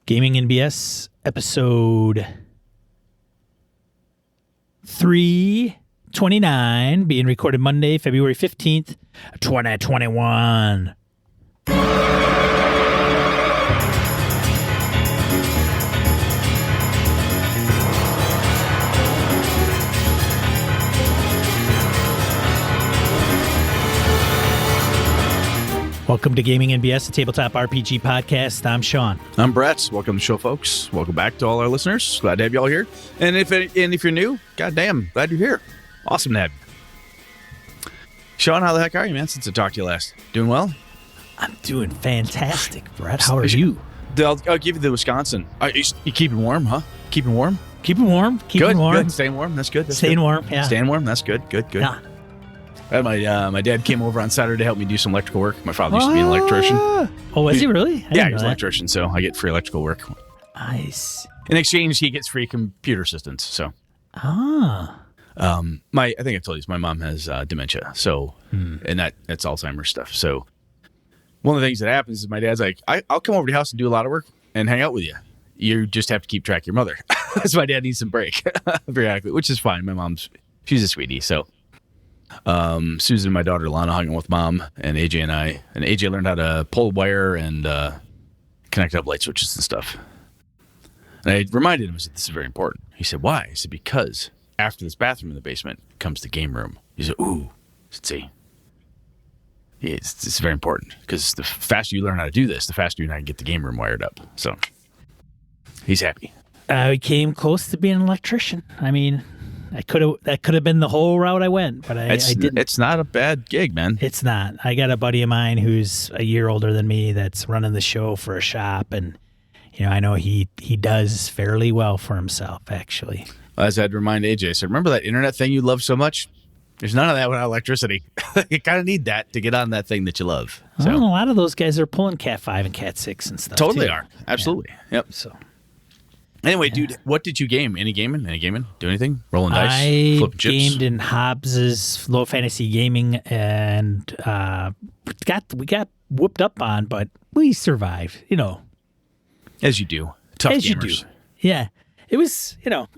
Gaming NBS episode 329 being recorded Monday, February 15th, 2021. Welcome to Gaming NBS, a tabletop RPG podcast. I'm Sean. I'm Brett. Welcome to the show, folks. Welcome back to all our listeners. Glad to have you all here. And if you're new, goddamn, glad you're here. Awesome to have you. Sean, how the heck are you, man, since I talked to you last? Doing well? I'm doing fantastic, Brett. How are you? I'll give you the Wisconsin. You keeping warm, huh? Keeping warm? Keeping warm. Keeping good, warm. Good. Staying warm. That's good. That's Staying good. warm, yeah. Staying warm. That's good. Good. Yeah. My dad came over on Saturday to help me do some electrical work. My father used to be an electrician. Oh, was he really? Yeah, he's an electrician, so I get free electrical work. Nice. In exchange, he gets free computer assistance. So, I think I told you, my mom has dementia. So, and that's Alzheimer's stuff. So, one of the things that happens is my dad's like, I'll come over to your house and do a lot of work and hang out with you. You just have to keep track of your mother. So my dad needs some break, periodically, which is fine. My she's a sweetie. So, Susan and my daughter Lana hung out with mom and AJ and I. And AJ learned how to pull wire and connect up light switches and stuff. And I reminded him, I said, this is very important. He said, why? I said, because after this bathroom in the basement comes the game room. He said, ooh. I said, see. Yeah, it's very important because the faster you learn how to do this, the faster you and I can get the game room wired up. So he's happy. I came close to being an electrician. I mean, that could have been the whole route I went, but I didn't. It's not a bad gig, man. It's not. I got a buddy of mine who's a year older than me that's running the show for a shop, and I know he does fairly well for himself, actually. As I'd remind AJ, I said, remember that internet thing you love so much? There's none of that without electricity. You kind of need that to get on that thing that you love. So. Well, a lot of those guys are pulling Cat 5 and Cat 6 and stuff. Totally too. are. Absolutely. Yeah. Yep. So. Anyway, dude, what did you game? Any gaming? Do anything? Rolling dice? I flipping chips? gamed in Hobbs's Low Fantasy Gaming and we got whooped up on, but we survived, As you do. Tough As gamers. you do. Yeah. It was,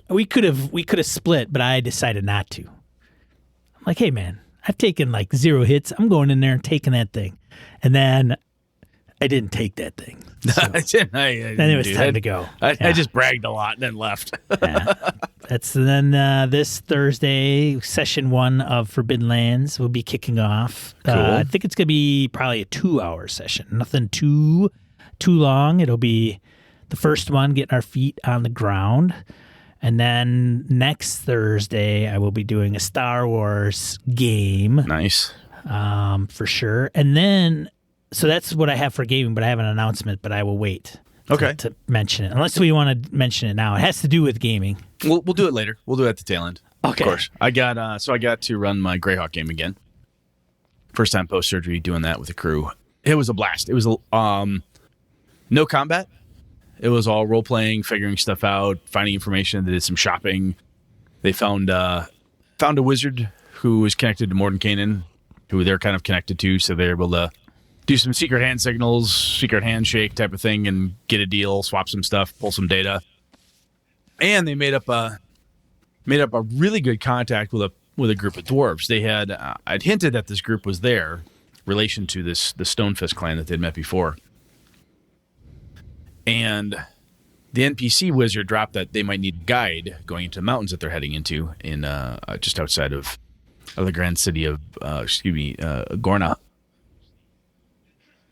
we could have split, but I decided not to. I'm like, hey, man, I've taken like 0 hits. I'm going in there and taking that thing. And then I didn't take that thing. So then it was time to go. I just bragged a lot and then left. Yeah. That's then this Thursday, session 1 of Forbidden Lands will be kicking off. Cool. I think it's going to be probably a 2-hour session. Nothing too long. It'll be the first one, getting our feet on the ground. And then next Thursday, I will be doing a Star Wars game. Nice. For sure. And then, so that's what I have for gaming, but I have an announcement, but I will wait to mention it. Unless we want to mention it now. It has to do with gaming. We'll do it later. We'll do it at the tail end. Okay. Of course. I got to run my Greyhawk game again. First time post-surgery doing that with the crew. It was a blast. It was no combat. It was all role-playing, figuring stuff out, finding information. They did some shopping. They found a wizard who was connected to Mordenkainen, who they're kind of connected to, so they're able to do some secret hand signals, secret handshake type of thing, and get a deal, swap some stuff, pull some data. And they made up a really good contact with a group of dwarves. They had I'd hinted that this group was there, relation to the Stonefist clan that they'd met before. And the NPC wizard dropped that they might need a guide going into the mountains that they're heading into in just outside of the grand city of Gorna,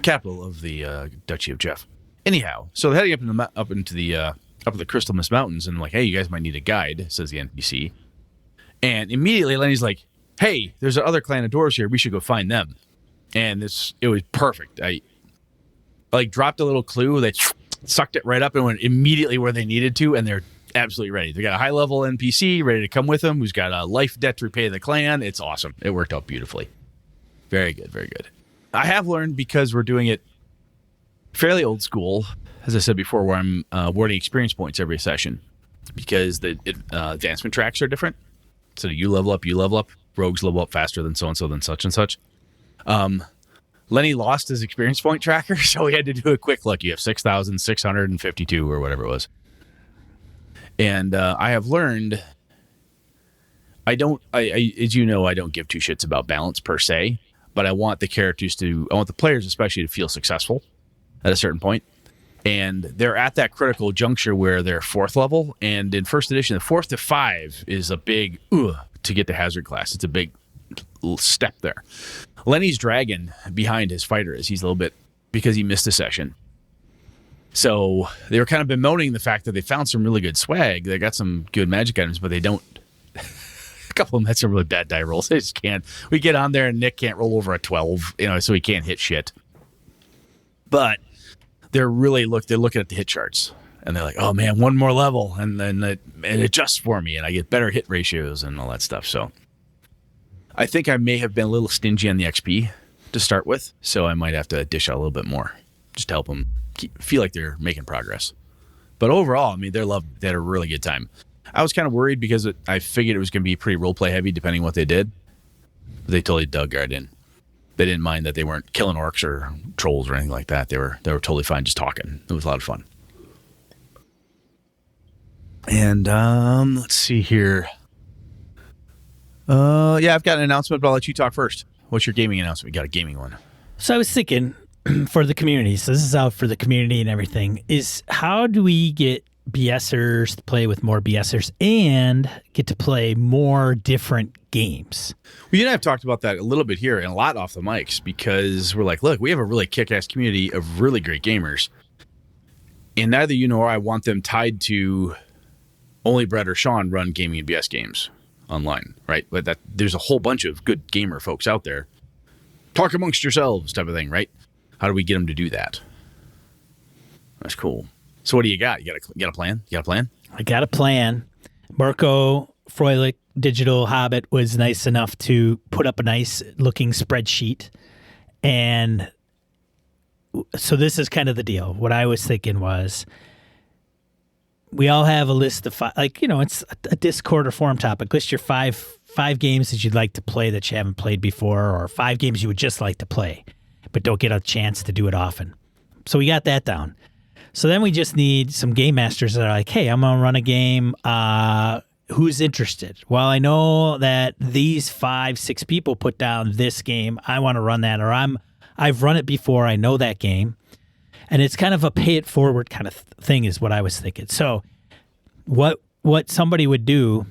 capital of the Duchy of Jeff. Anyhow, so they're heading up into the Crystal Mist Mountains, and like, hey, you guys might need a guide, says the NPC. And immediately Lenny's like, hey, there's another clan of dwarves here. We should go find them. And it was perfect. I dropped a little clue. They sucked it right up and went immediately where they needed to, and they're absolutely ready. They got a high-level NPC ready to come with them who's got a life debt to repay the clan. It's awesome. It worked out beautifully. Very good, very good. I have learned, because we're doing it fairly old school, as I said before, where I'm awarding experience points every session, because the advancement tracks are different. So you level up, rogues level up faster than so-and-so, than such and such. Lenny lost his experience point tracker, so we had to do a quick look. You have 6,652 or whatever it was. And I have learned, I as you know, I don't give two shits about balance per se, but I want the players especially to feel successful at a certain point. And they're at that critical juncture where they're 4th level. And in 1st edition, the 4th to 5 is a big to get to hazard class. It's a big step there. Lenny's dragging behind his fighter as he's a little bit, because he missed a session. So they were kind of bemoaning the fact that they found some really good swag. They got some good magic items, but they don't. A couple of them had some really bad die rolls. They just can't. We get on there and Nick can't roll over a 12, so he can't hit shit. But they're looking at the hit charts and they're like, oh man, one more level. And then it adjusts for me and I get better hit ratios and all that stuff. So I think I may have been a little stingy on the XP to start with. So I might have to dish out a little bit more just to help them feel like they're making progress. But overall, I mean, they had a really good time. I was kind of worried because I figured it was going to be pretty role play heavy depending on what they did. But they totally dug right in. They didn't mind that they weren't killing orcs or trolls or anything like that. They were totally fine just talking. It was a lot of fun. And let's see here. Yeah, I've got an announcement, but I'll let you talk first. What's your gaming announcement? We got a gaming one. So I was thinking for the community, so this is out for the community and everything, is how do we get BSers to play with more BSers and get to play more different games? Well, you and I have talked about that a little bit here and a lot off the mics because we're like, look, we have a really kick-ass community of really great gamers. And neither you nor I want them tied to only Brett or Sean run gaming and BS games online, right? But there's a whole bunch of good gamer folks out there. Talk amongst yourselves type of thing, right? How do we get them to do that? That's cool. So what do you got? You got a plan? You got a plan? I got a plan. Marco Froelich, Digital Hobbit, was nice enough to put up a nice looking spreadsheet. And so this is kind of the deal. What I was thinking was we all have a list of it's a Discord or forum topic. List your five games that you'd like to play that you haven't played before, or 5 games you would just like to play, but don't get a chance to do it often. So we got that down. So then we just need some game masters that are like, hey, I'm going to run a game. Who's interested? Well, I know that these 5-6 people put down this game. I want to run that, or I've run it before. I know that game. And it's kind of a pay it forward kind of thing is what I was thinking. So what somebody would do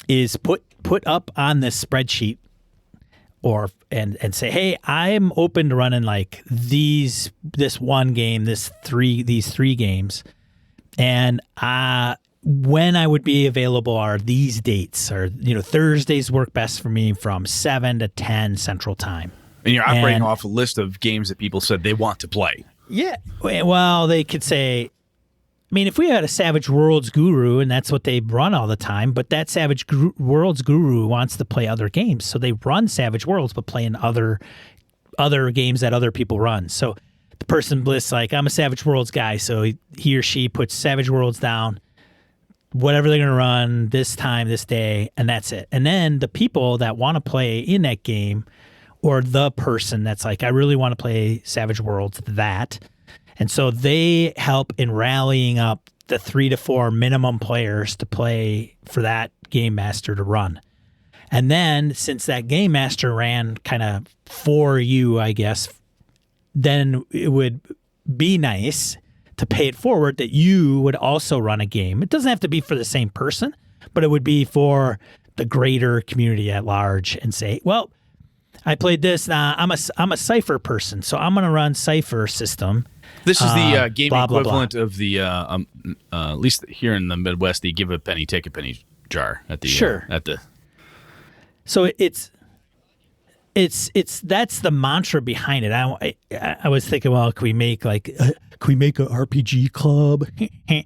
is put up on this spreadsheet and say, hey, I'm open to running like this one game, these 3 games. And when I would be available are these dates, or Thursdays work best for me from 7 to 10 Central Time. And you're operating off a list of games that people said they want to play. Yeah. Well, they could say, I mean, if we had a Savage Worlds guru, and that's what they run all the time, but that Savage Worlds guru wants to play other games. So they run Savage Worlds, but play in other games that other people run. So the person lists like, I'm a Savage Worlds guy. So he or she puts Savage Worlds down, whatever they're going to run this time, this day, and that's it. And then the people that want to play in that game, or the person that's like, I really want to play Savage Worlds, and so they help in rallying up the 3 to 4 minimum players to play for that game master to run. And then since that game master ran kind of for you, I guess, then it would be nice to pay it forward that you would also run a game. It doesn't have to be for the same person, but it would be for the greater community at large and say, well, I played this. I'm a Cypher person, so I'm going to run Cypher system. This is the game equivalent of the, at least here in the Midwest, the give a penny, take a penny jar at the sure. So it's that's the mantra behind it. I was thinking, well, can we make a RPG club? I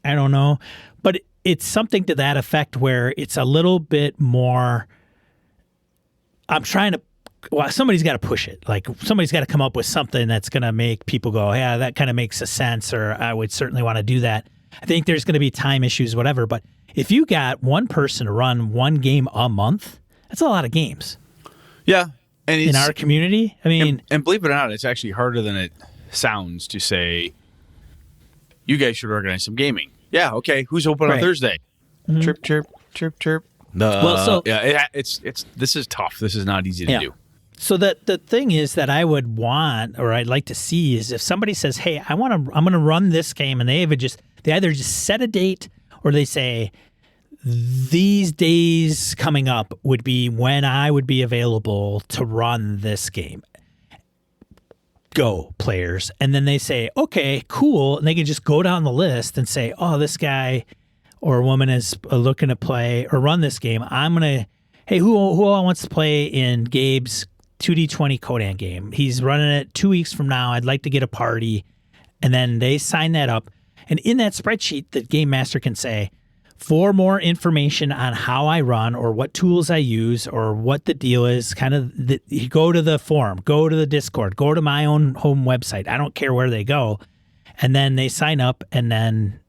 don't know, but it's something to that effect where it's a little bit more. Somebody's got to push it. Like somebody's got to come up with something that's going to make people go, yeah, that kind of makes a sense, or I would certainly want to do that. I think there's going to be time issues, whatever. But if you got one person to run one game a month, that's a lot of games. Yeah. And in our community. I mean, and believe it or not, it's actually harder than it sounds to say, you guys should organize some gaming. Yeah, okay. Who's open on Thursday? Mm-hmm. Chirp, chirp, chirp, chirp. This is tough. This is not easy to do. So the thing is that I would want, or I'd like to see, is if somebody says, "Hey, I'm going to run this game," and they either just set a date, or they say, "These days coming up would be when I would be available to run this game." Go, players. And then they say, "Okay, cool," and they can just go down the list and say, "Oh, this guy or a woman is looking to play or run this game. I'm gonna, hey, who all wants to play in Gabe's 2D20 Codan game? He's running it 2 weeks from now. I'd like to get a party." And then they sign that up. And in that spreadsheet, the game master can say, "For more information on how I run or what tools I use or what the deal is," you go to the forum, go to the Discord, go to my own home website. I don't care where they go. And then they sign up, and then,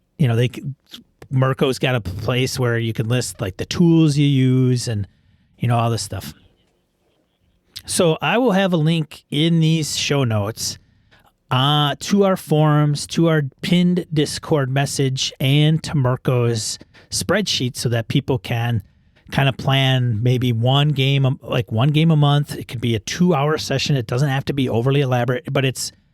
Mirko's got a place where you can list like the tools you use and, all this stuff. So I will have a link in these show notes to our forums, to our pinned Discord message, and to Mirko's spreadsheet so that people can kind of plan maybe one game a month. It could be a 2-hour session. It doesn't have to be overly elaborate, but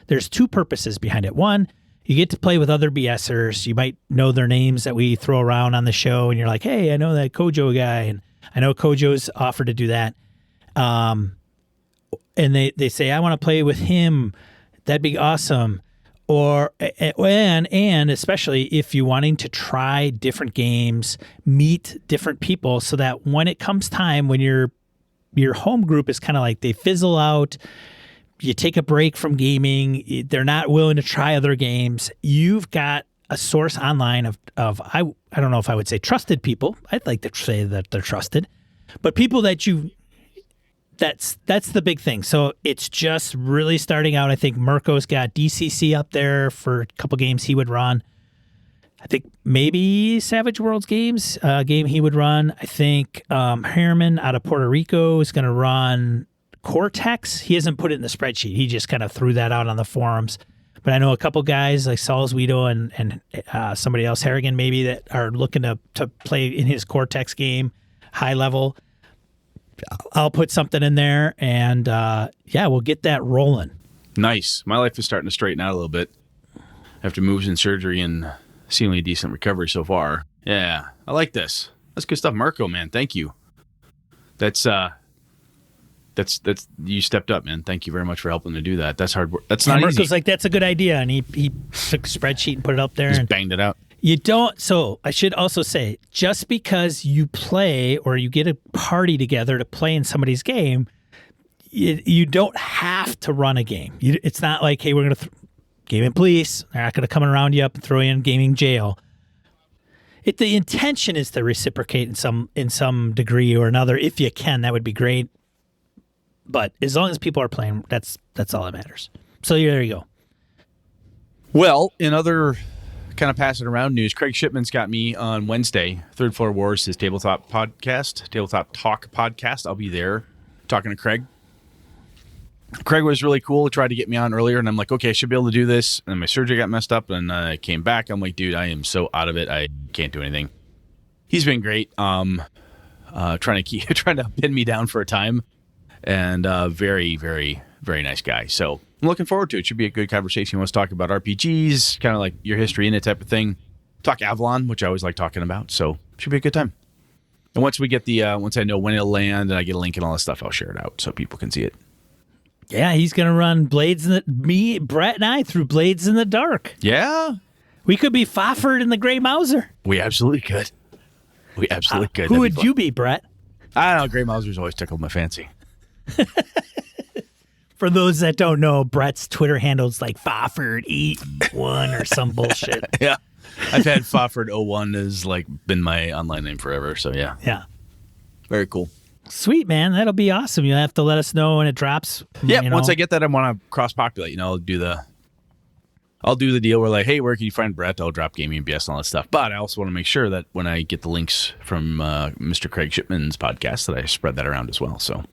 there's two purposes behind it. One, you get to play with other BSers. You might know their names that we throw around on the show, and you're like, "Hey, I know that Kojo guy," and I know Kojo's offered to do that. And they say, "I want to play with him. That'd be awesome." And especially if you're wanting to try different games, meet different people, so that when it comes time, when your home group is kind of like they fizzle out, you take a break from gaming, they're not willing to try other games, you've got a source online of I don't know if I would say trusted people. I'd like to say that they're trusted, but people that that's the big thing. So it's just really starting out. I think Mirko's got DCC up there for a couple games he would run. I think maybe Savage Worlds games, game he would run. I think Herman out of Puerto Rico is going to run Cortex. He hasn't put it in the spreadsheet. He just kind of threw that out on the forums. But I know a couple guys like Saul Zuido and somebody else, Harrigan maybe, that are looking to play in his Cortex game, high level. I'll put something in there, and we'll get that rolling. Nice. My life is starting to straighten out a little bit after moves and surgery and seemingly decent recovery so far. Yeah, I like this. That's good stuff, Mirko, man. Thank you. That's you stepped up, man. Thank you very much for helping to do that. That's hard work. That's not easy. Mirko's like, "That's a good idea," and he took a spreadsheet and put it up there. Just banged it out. You don't. So I should also say, just because you play or you get a party together to play in somebody's game, you don't have to run a game. It's not like, "Hey, we're going to game in police." They're not going to come around you up and throw you in gaming jail. The intention is to reciprocate in some degree or another. If you can, that would be great. But as long as people are playing, that's all that matters. So there you go. Well, in other kind of passing around news, Craig Shipman's got me on Wednesday. Third Floor Wars, his tabletop talk podcast. I'll be there talking to Craig. Craig was really cool. He tried to get me on earlier, and I'm like, okay, I should be able to do this. And my surgery got messed up, and I came back. I'm like, dude, I am so out of it. I can't do anything. He's been great. Trying to pin me down for a time. And very, very, very nice guy. So I'm looking forward to it. Should be a good conversation. He wants to talk about RPGs, kind of like your history in it type of thing. Talk Avalon, which I always like talking about. So should be a good time. And once we get once I know when it'll land and I get a link and all this stuff, I'll share it out so people can see it. Yeah, he's going to run Brett and I through Blades in the Dark. Yeah. We could be Fofford and the Grey Mouser. We absolutely could. Who would you be, Brett? I don't know. Grey Mouser's always tickled my fancy. For those that don't know, Brett's Twitter handle's like Fofford81 or some bullshit. Yeah. I've had Fofford01 as been my online name forever. So yeah. Yeah. Very cool. Sweet, man. That'll be awesome. You'll have to let us know when it drops. Yeah. Once I get that, I want to cross-populate. I'll do the deal where hey, where can you find Brett? I'll drop Gaming BS and all that stuff. But I also want to make sure that when I get the links from Mr. Craig Shipman's podcast that I spread that around as well. So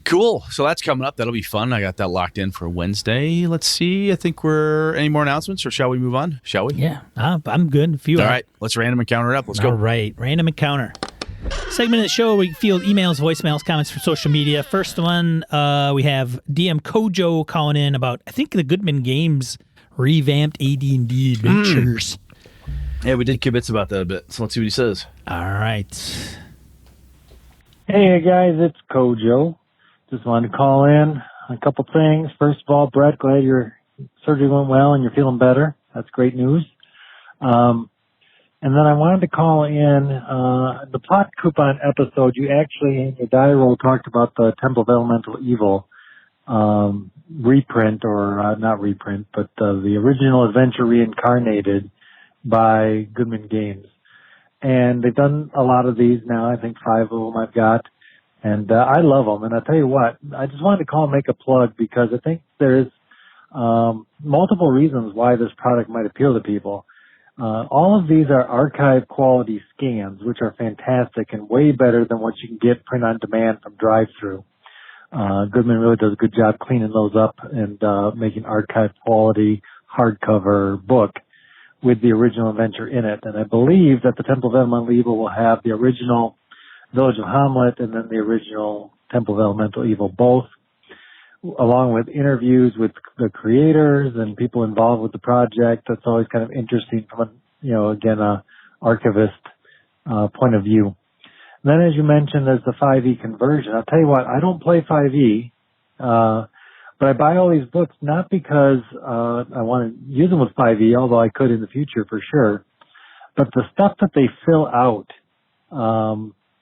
Cool. So that's coming up. That'll be fun. I got that locked in for Wednesday. Let's see. I think we're any more announcements, or shall we move on? Shall we? Yeah, I'm good. If you All are. right. Let's random encounter it up. Let's go. All right, random encounter. Segment of the show where we field emails, voicemails, comments from social media. First one, we have DM Kojo calling in about, I think, the Goodman Games revamped AD&D adventures. Yeah, we did kibitz about that a bit, so let's see what he says. All right. Hey guys, it's Kojo. Just wanted to call in a couple things. First of all, Brett, glad your surgery went well and you're feeling better. That's great news. And then I wanted to call in the plot coupon episode. You actually in your die roll talked about the Temple of Elemental Evil reprint, or not reprint, but the original adventure reincarnated by Goodman Games. And they've done a lot of these now. I think 5 of them I've got. And I love them. And I'll tell you what, I just wanted to call and make a plug because I think there's multiple reasons why this product might appeal to people. All of these are archive quality scans, which are fantastic and way better than what you can get print on demand from drive-through. Goodman really does a good job cleaning those up and making archive quality hardcover book with the original adventure in it. And I believe that the Temple of Elemental Evil will have the original Village of Hamlet and then the original Temple of Elemental Evil both, along with interviews with the creators and people involved with the project. That's always kind of interesting from a archivist point of view. And then, as you mentioned, there's the 5e conversion. I'll tell you what, I don't play 5e, but I buy all these books not because I want to use them with 5e, although I could in the future for sure, but the stuff that they fill out,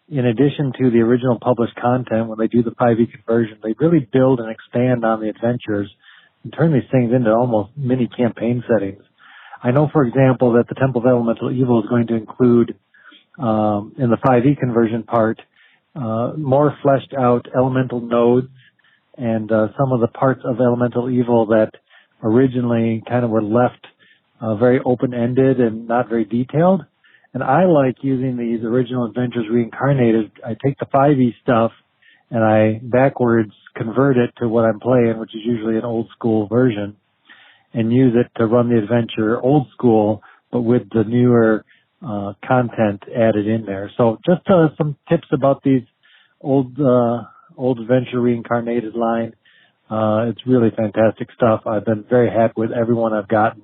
in addition to the original published content, when they do the 5e conversion, they really build and expand on the adventures and turn these things into almost mini campaign settings. I know, for example, that the Temple of Elemental Evil is going to include, in the 5e conversion part, more fleshed out elemental nodes and some of the parts of Elemental Evil that originally kind of were left very open-ended and not very detailed. And I like using these original adventures reincarnated. I take the 5e stuff and I backwards convert it to what I'm playing, which is usually an old school version, and use it to run the adventure old school, but with the newer content added in there. So just some tips about these old adventure reincarnated line. It's really fantastic stuff. I've been very happy with everyone I've gotten.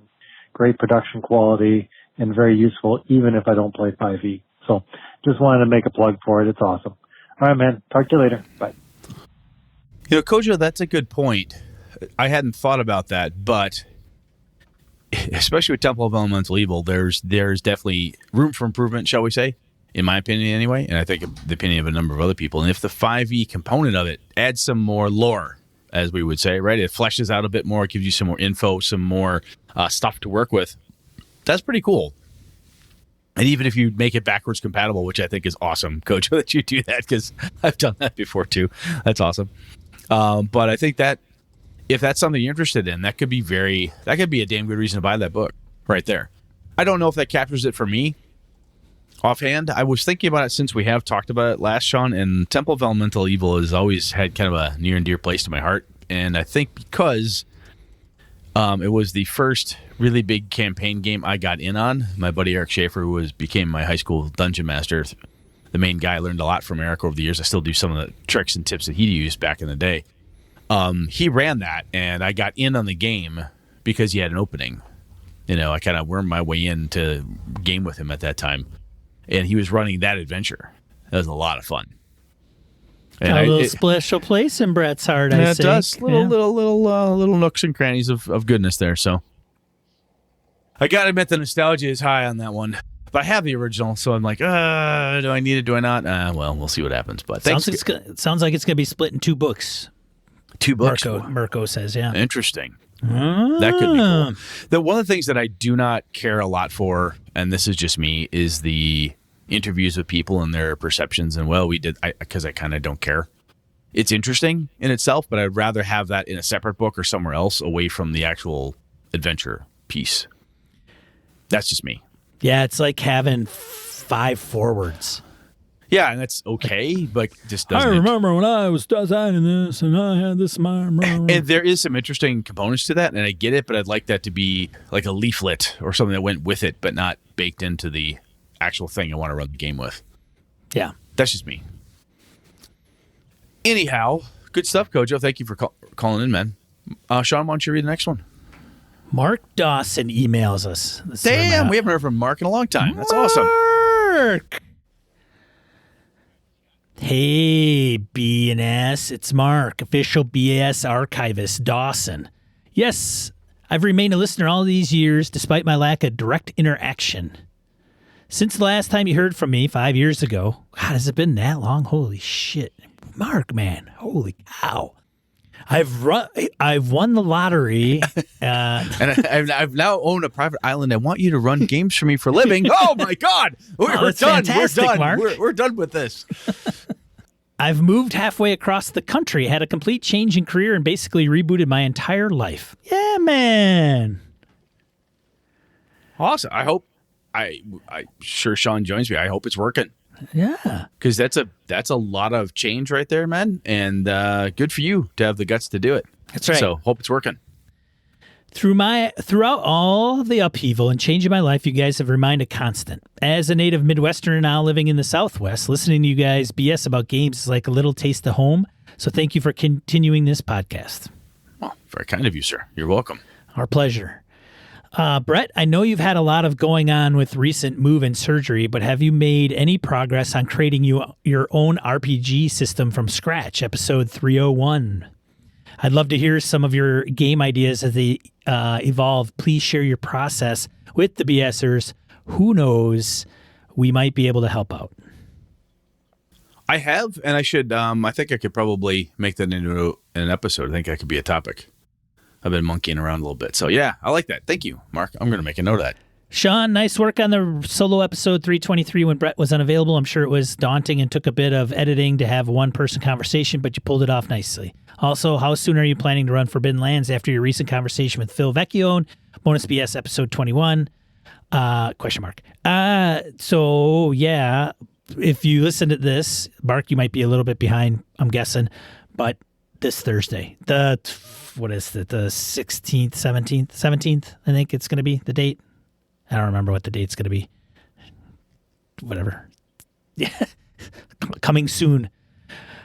Great production quality and very useful, even if I don't play 5e. So just wanted to make a plug for it. It's awesome. All right, man. Talk to you later. Bye. Kojo, that's a good point. I hadn't thought about that, but especially with Temple of Elemental Evil, there's definitely room for improvement, shall we say, in my opinion anyway, and I think the opinion of a number of other people. And if the 5e component of it adds some more lore, as we would say, right? It fleshes out a bit more, it gives you some more info, some more stuff to work with. That's pretty cool. And even if you make it backwards compatible, which I think is awesome, Kojo, that you do that, because I've done that before too. That's awesome. But I think that if that's something you're interested in, that could be a damn good reason to buy that book right there. I don't know if that captures it for me offhand. I was thinking about it since we have talked about it last, Sean, and Temple of Elemental Evil has always had kind of a near and dear place to my heart. And I think because it was the first really big campaign game I got in on. My buddy Eric Schaefer, who became my high school dungeon master, the main guy. I learned a lot from Eric over the years. I still do some of the tricks and tips that he used back in the day. He ran that, and I got in on the game because he had an opening. I kind of wormed my way into game with him at that time, and he was running that adventure. That was a lot of fun. And a little special place in Brett's heart, I say. It does. Little nooks and crannies of goodness there. So I got to admit the nostalgia is high on that one. But I have the original, so I'm like, do I need it? Do I not? Well, we'll see what happens. But sounds like it's going to be split in 2 books. 2 books? Mirko says, yeah. Interesting. That could be cool. One of the things that I do not care a lot for, and this is just me, is the interviews with people and their perceptions. And because I kind of don't care. It's interesting in itself, but I'd rather have that in a separate book or somewhere else away from the actual adventure piece. That's just me. Yeah, it's like having 5 forwards. Yeah, and that's okay, but just doesn't. remember when I was designing this and I had this. And there is some interesting components to that, and I get it, but I'd like that to be like a leaflet or something that went with it, but not baked into the actual thing I want to run the game with. Yeah. That's just me. Anyhow, good stuff, Kojo. Thank you for calling in, man. Sean, why don't you read the next one? Mark Dawson emails us. Damn, we haven't heard from Mark in a long time. That's awesome. Mark! Hey, B&S, it's Mark, official BS archivist, Dawson. Yes, I've remained a listener all these years despite my lack of direct interaction. Since the last time you heard from me 5 years ago, God, has it been that long? Holy shit. Mark, man, holy cow. I've won the lottery. And I've now owned a private island. I want you to run games for me for a living. Oh, my God. We're done. Fantastic, we're done. Mark. We're done with this. I've moved halfway across the country, had a complete change in career, and basically rebooted my entire life. Yeah, man. Awesome. I hope I sure Sean joins me. I hope it's working. Yeah. Because that's a lot of change right there, man. And good for you to have the guts to do it. That's right. So hope it's working. Throughout all the upheaval and change in my life, you guys have remained a constant. As a native Midwesterner now living in the Southwest, listening to you guys BS about games is like a little taste of home. So thank you for continuing this podcast. Well, very kind of you, sir. You're welcome. Our pleasure. Brett, I know you've had a lot of going on with recent move and surgery, but have you made any progress on creating your own RPG system from scratch? Episode 301. I'd love to hear some of your game ideas as they evolve. Please share your process with the BSers. Who knows? We might be able to help out. I have, and I should. I think I could probably make that into an episode. I think that could be a topic. I've been monkeying around a little bit. So, yeah, I like that. Thank you, Mark. I'm going to make a note of that. Sean, nice work on the solo episode 323 when Brett was unavailable. I'm sure it was daunting and took a bit of editing to have a one-person conversation, but you pulled it off nicely. Also, how soon are you planning to run Forbidden Lands after your recent conversation with Phil Vecchione? Bonus BS episode 21? Question mark. So, yeah, if you listen to this, Mark, you might be a little bit behind, I'm guessing, but this Thursday, the 16th, 17th, I think it's going to be the date. I don't remember what the date's going to be. Whatever. Yeah. Coming soon.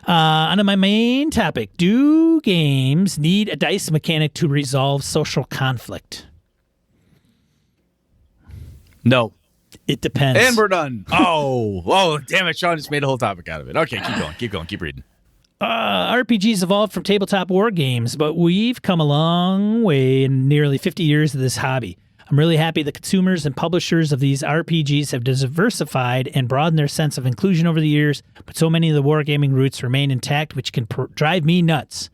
On to my main topic. Do games need a dice mechanic to resolve social conflict? No. It depends. And we're done. Oh, damn it. Sean just made a whole topic out of it. Okay, keep going. Keep reading. RPGs evolved from tabletop war games, but we've come a long way in nearly 50 years of this hobby. I'm really happy the consumers and publishers of these RPGs have diversified and broadened their sense of inclusion over the years, but so many of the wargaming roots remain intact, which can drive me nuts.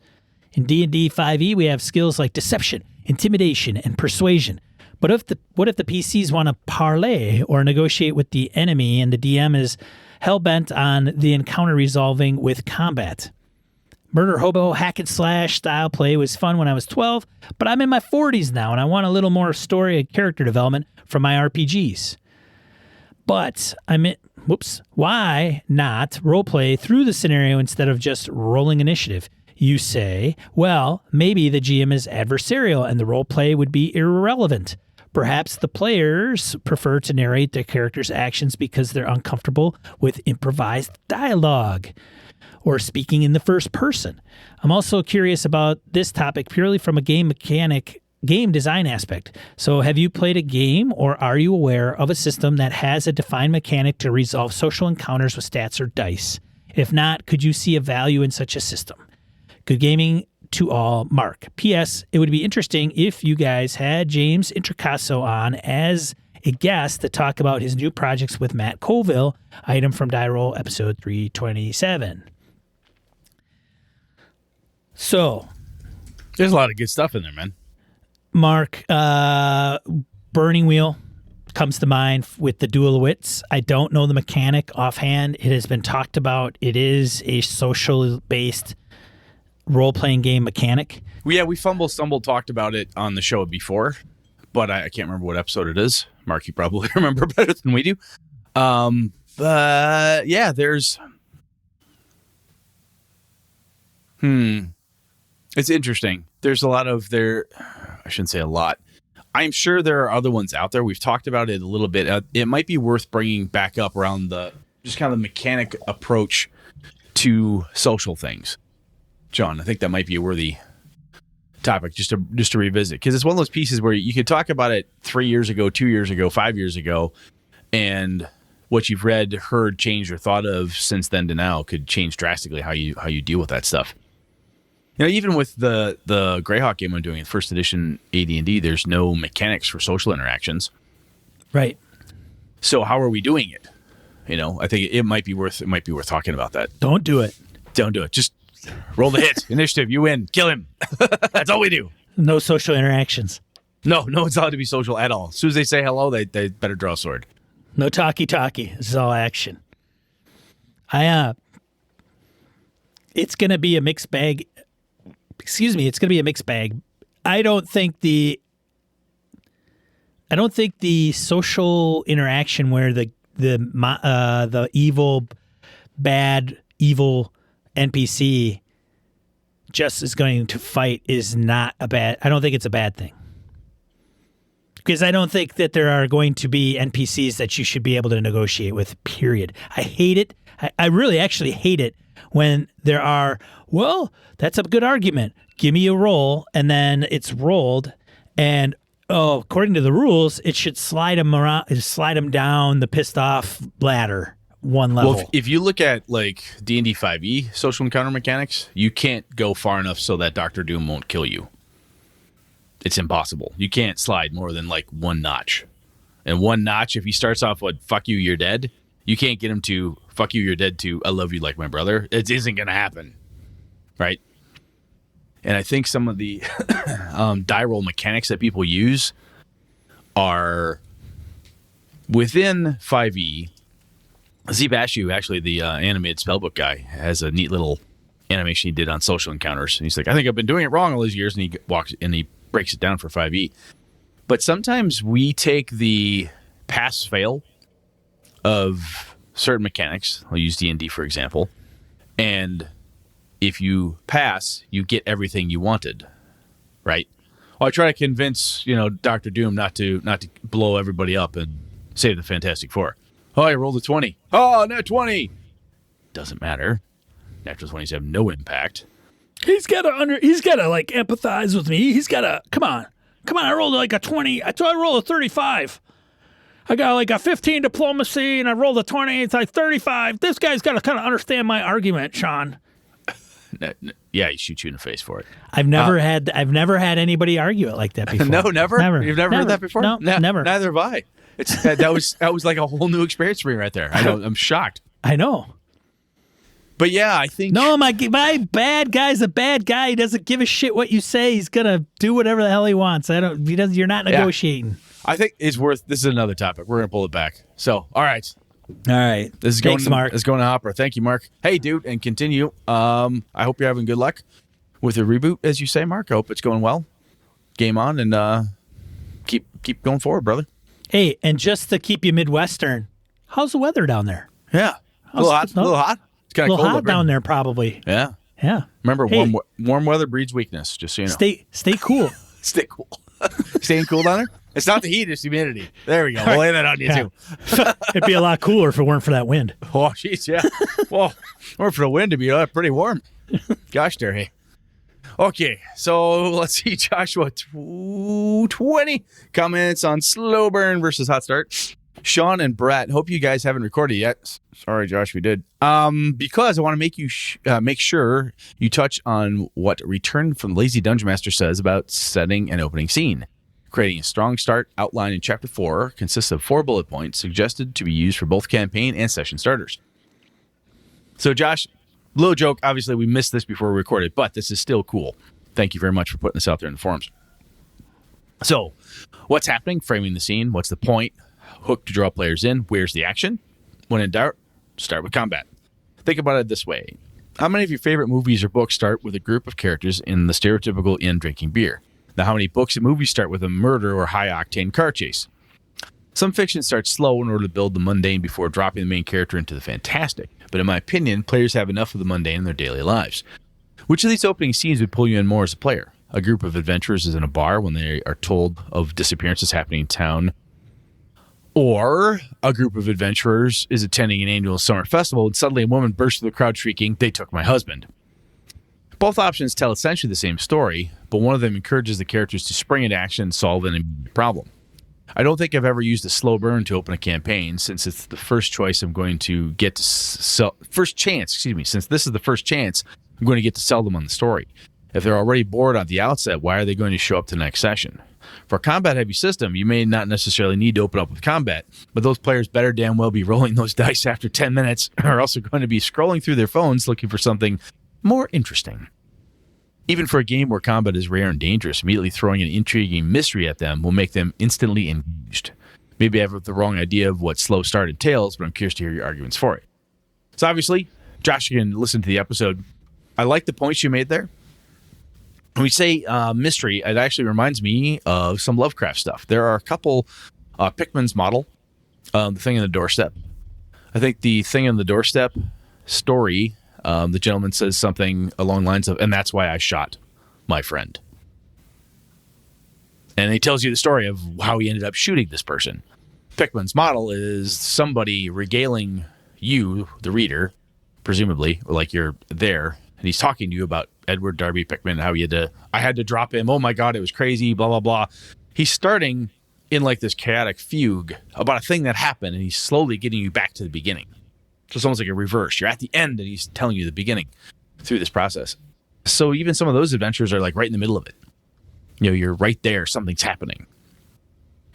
In D&D 5e, we have skills like deception, intimidation, and persuasion. But what if the PCs want to parlay or negotiate with the enemy and the DM is hell-bent on the encounter resolving with combat? Murder Hobo hack and slash style play was fun when I was 12, but I'm in my 40s now and I want a little more story and character development from my RPGs. But why not roleplay through the scenario instead of just rolling initiative? You say, well, maybe the GM is adversarial and the roleplay would be irrelevant. Perhaps the players prefer to narrate their characters' actions because they're uncomfortable with improvised dialogue or speaking in the first person. I'm also curious about this topic purely from a game design aspect. So have you played a game or are you aware of a system that has a defined mechanic to resolve social encounters with stats or dice? If not, could you see a value in such a system? Good gaming to all, Mark. P.S. It would be interesting if you guys had James Introcaso on as a guest to talk about his new projects with Matt Colville, item from Die Roll episode 327. So, there's a lot of good stuff in there, man. Mark, Burning Wheel comes to mind with the Duel of Wits. I don't know the mechanic offhand. It has been talked about. It is a social-based role-playing game mechanic. Yeah, we stumbled, talked about it on the show before, but I can't remember what episode it is. Mark, you probably remember better than we do. Yeah, there's. It's interesting. There's a lot of there. I shouldn't say a lot. I'm sure there are other ones out there. We've talked about it a little bit. It might be worth bringing back up around the just kind of the mechanic approach to social things. John, I think that might be a worthy topic just to revisit, because it's one of those pieces where you could talk about it 3 years ago, 2 years ago, 5 years ago, and what you've read, heard, changed, or thought of since then to now could change drastically how you deal with that stuff. You know, even with the Greyhawk game I'm doing, first edition AD&D, there's no mechanics for social interactions. Right. So how are we doing it? You know, I think it might be worth talking about that. Don't do it. Don't do it. Just roll the hit. Initiative. You win. Kill him. That's all we do. No social interactions. No one's allowed to be social at all. As soon as they say hello, they better draw a sword. No talkie. This is all action. It's going to be a mixed bag. Excuse me. It's going to be a mixed bag. I don't think the social interaction where the evil NPC just is going to fight is not a bad. I don't think it's a bad thing. Because I don't think that there are going to be NPCs that you should be able to negotiate with, period. I hate it. I really actually hate it when there are, well, that's a good argument. Give me a roll, and then it's rolled, and according to the rules, it should slide them down the pissed off ladder one level. Well, if you look at like D&D 5e social encounter mechanics, you can't go far enough so that Dr. Doom won't kill you. It's impossible. You can't slide more than like one notch. And one notch, if he starts off with "fuck you, you're dead," you can't get him to "fuck you, you're dead" to "I love you like my brother." It isn't going to happen, right? And I think some of the die roll mechanics that people use are within 5e. Z Bashu, actually the animated spellbook guy, has a neat little animation he did on social encounters. And he's like, I think I've been doing it wrong all these years, and he breaks it down for 5e. But sometimes we take the pass-fail of certain mechanics. I'll use D&D, for example. And if you pass, you get everything you wanted, right? Well, I try to convince, Dr. Doom not to blow everybody up and save the Fantastic Four. Oh, I rolled a 20. Oh, nat 20. Doesn't matter. Natural 20s have no impact. He's gotta like empathize with me. He's gotta come on. I rolled like a 20. I rolled a 35. I got like a 15 diplomacy, and I rolled a 20. It's like 35. This guy's gotta kind of understand my argument, Sean. Yeah, he shoots you in the face for it. I've never had anybody argue it like that before. No, never. You've never heard that before? No, never. Neither have I. That was like a whole new experience for me right there. I'm shocked. I know. But yeah, I think my bad guy's a bad guy. He doesn't give a shit what you say. He's gonna do whatever the hell he wants. You're not negotiating. I think it's worth. This is another topic. We're gonna pull it back. So, all right. This is Thanks, Mark. It's going to Hopper. Thank you, Mark. Hey, dude, and continue. I hope you're having good luck with the reboot, as you say, Mark. I hope it's going well. Game on, and keep going forward, brother. Hey, and just to keep you Midwestern, how's the weather down there? Yeah, a little hot. It's kind of cold hot down there, probably. Yeah. Remember, warm weather breeds weakness. Just so you know. Stay cool. Stay cool. Staying cool down there. It's not the heat; it's humidity. There we go. We'll lay that on you too. It'd be a lot cooler if it weren't for that wind. Oh, jeez, yeah. Well, or for the wind to be pretty warm. Gosh, there, hey. Okay, so let's see, Joshua. 20 comments on Slow Burn versus Hot Start. Sean and Brett, hope you guys haven't recorded yet. Sorry, Josh, we did. Because I want to make you make sure you touch on what Return from the Lazy Dungeon Master says about setting an opening scene. Creating a strong start outline in Chapter 4 consists of 4 bullet points suggested to be used for both campaign and session starters. So, Josh, little joke. Obviously, we missed this before we recorded, but this is still cool. Thank you very much for putting this out there in the forums. So, what's happening? Framing the scene. What's the point? Hook to draw players in. Where's the action? When in doubt, start with combat. Think about it this way. How many of your favorite movies or books start with a group of characters in the stereotypical inn drinking beer? Now, how many books and movies start with a murder or high-octane car chase? Some fiction starts slow in order to build the mundane before dropping the main character into the fantastic. But in my opinion, players have enough of the mundane in their daily lives. Which of these opening scenes would pull you in more as a player? A group of adventurers is in a bar when they are told of disappearances happening in town. Or a group of adventurers is attending an annual summer festival and suddenly a woman bursts through the crowd shrieking, "They took my husband." Both options tell essentially the same story, but one of them encourages the characters to spring into action and solve an immediate problem. I don't think I've ever used a slow burn to open a campaign, since it's the first choice I'm going to get to sell. Since this is the first chance, I'm going to get to sell them on the story. If they're already bored at the outset, why are they going to show up to the next session? For a combat-heavy system, you may not necessarily need to open up with combat, but those players better damn well be rolling those dice after 10 minutes, or else they're going to be scrolling through their phones looking for something more interesting. Even for a game where combat is rare and dangerous, immediately throwing an intriguing mystery at them will make them instantly engaged. Maybe I have the wrong idea of what slow start entails, but I'm curious to hear your arguments for it. So obviously, Josh, you can listen to the episode. I like the points you made there. When we say mystery, it actually reminds me of some Lovecraft stuff. There are a couple, Pickman's Model, The Thing on the Doorstep. I think the Thing on the Doorstep story, the gentleman says something along the lines of, "And that's why I shot my friend." And he tells you the story of how he ended up shooting this person. Pickman's Model is somebody regaling you, the reader, presumably, or like you're there, and he's talking to you about Edward Darby Pickman, how I had to drop him. Oh my God, it was crazy, blah, blah, blah. He's starting in like this chaotic fugue about a thing that happened, and he's slowly getting you back to the beginning. So it's almost like a reverse. You're at the end, and he's telling you the beginning through this process. So even some of those adventures are like right in the middle of it. You know, you're right there. Something's happening.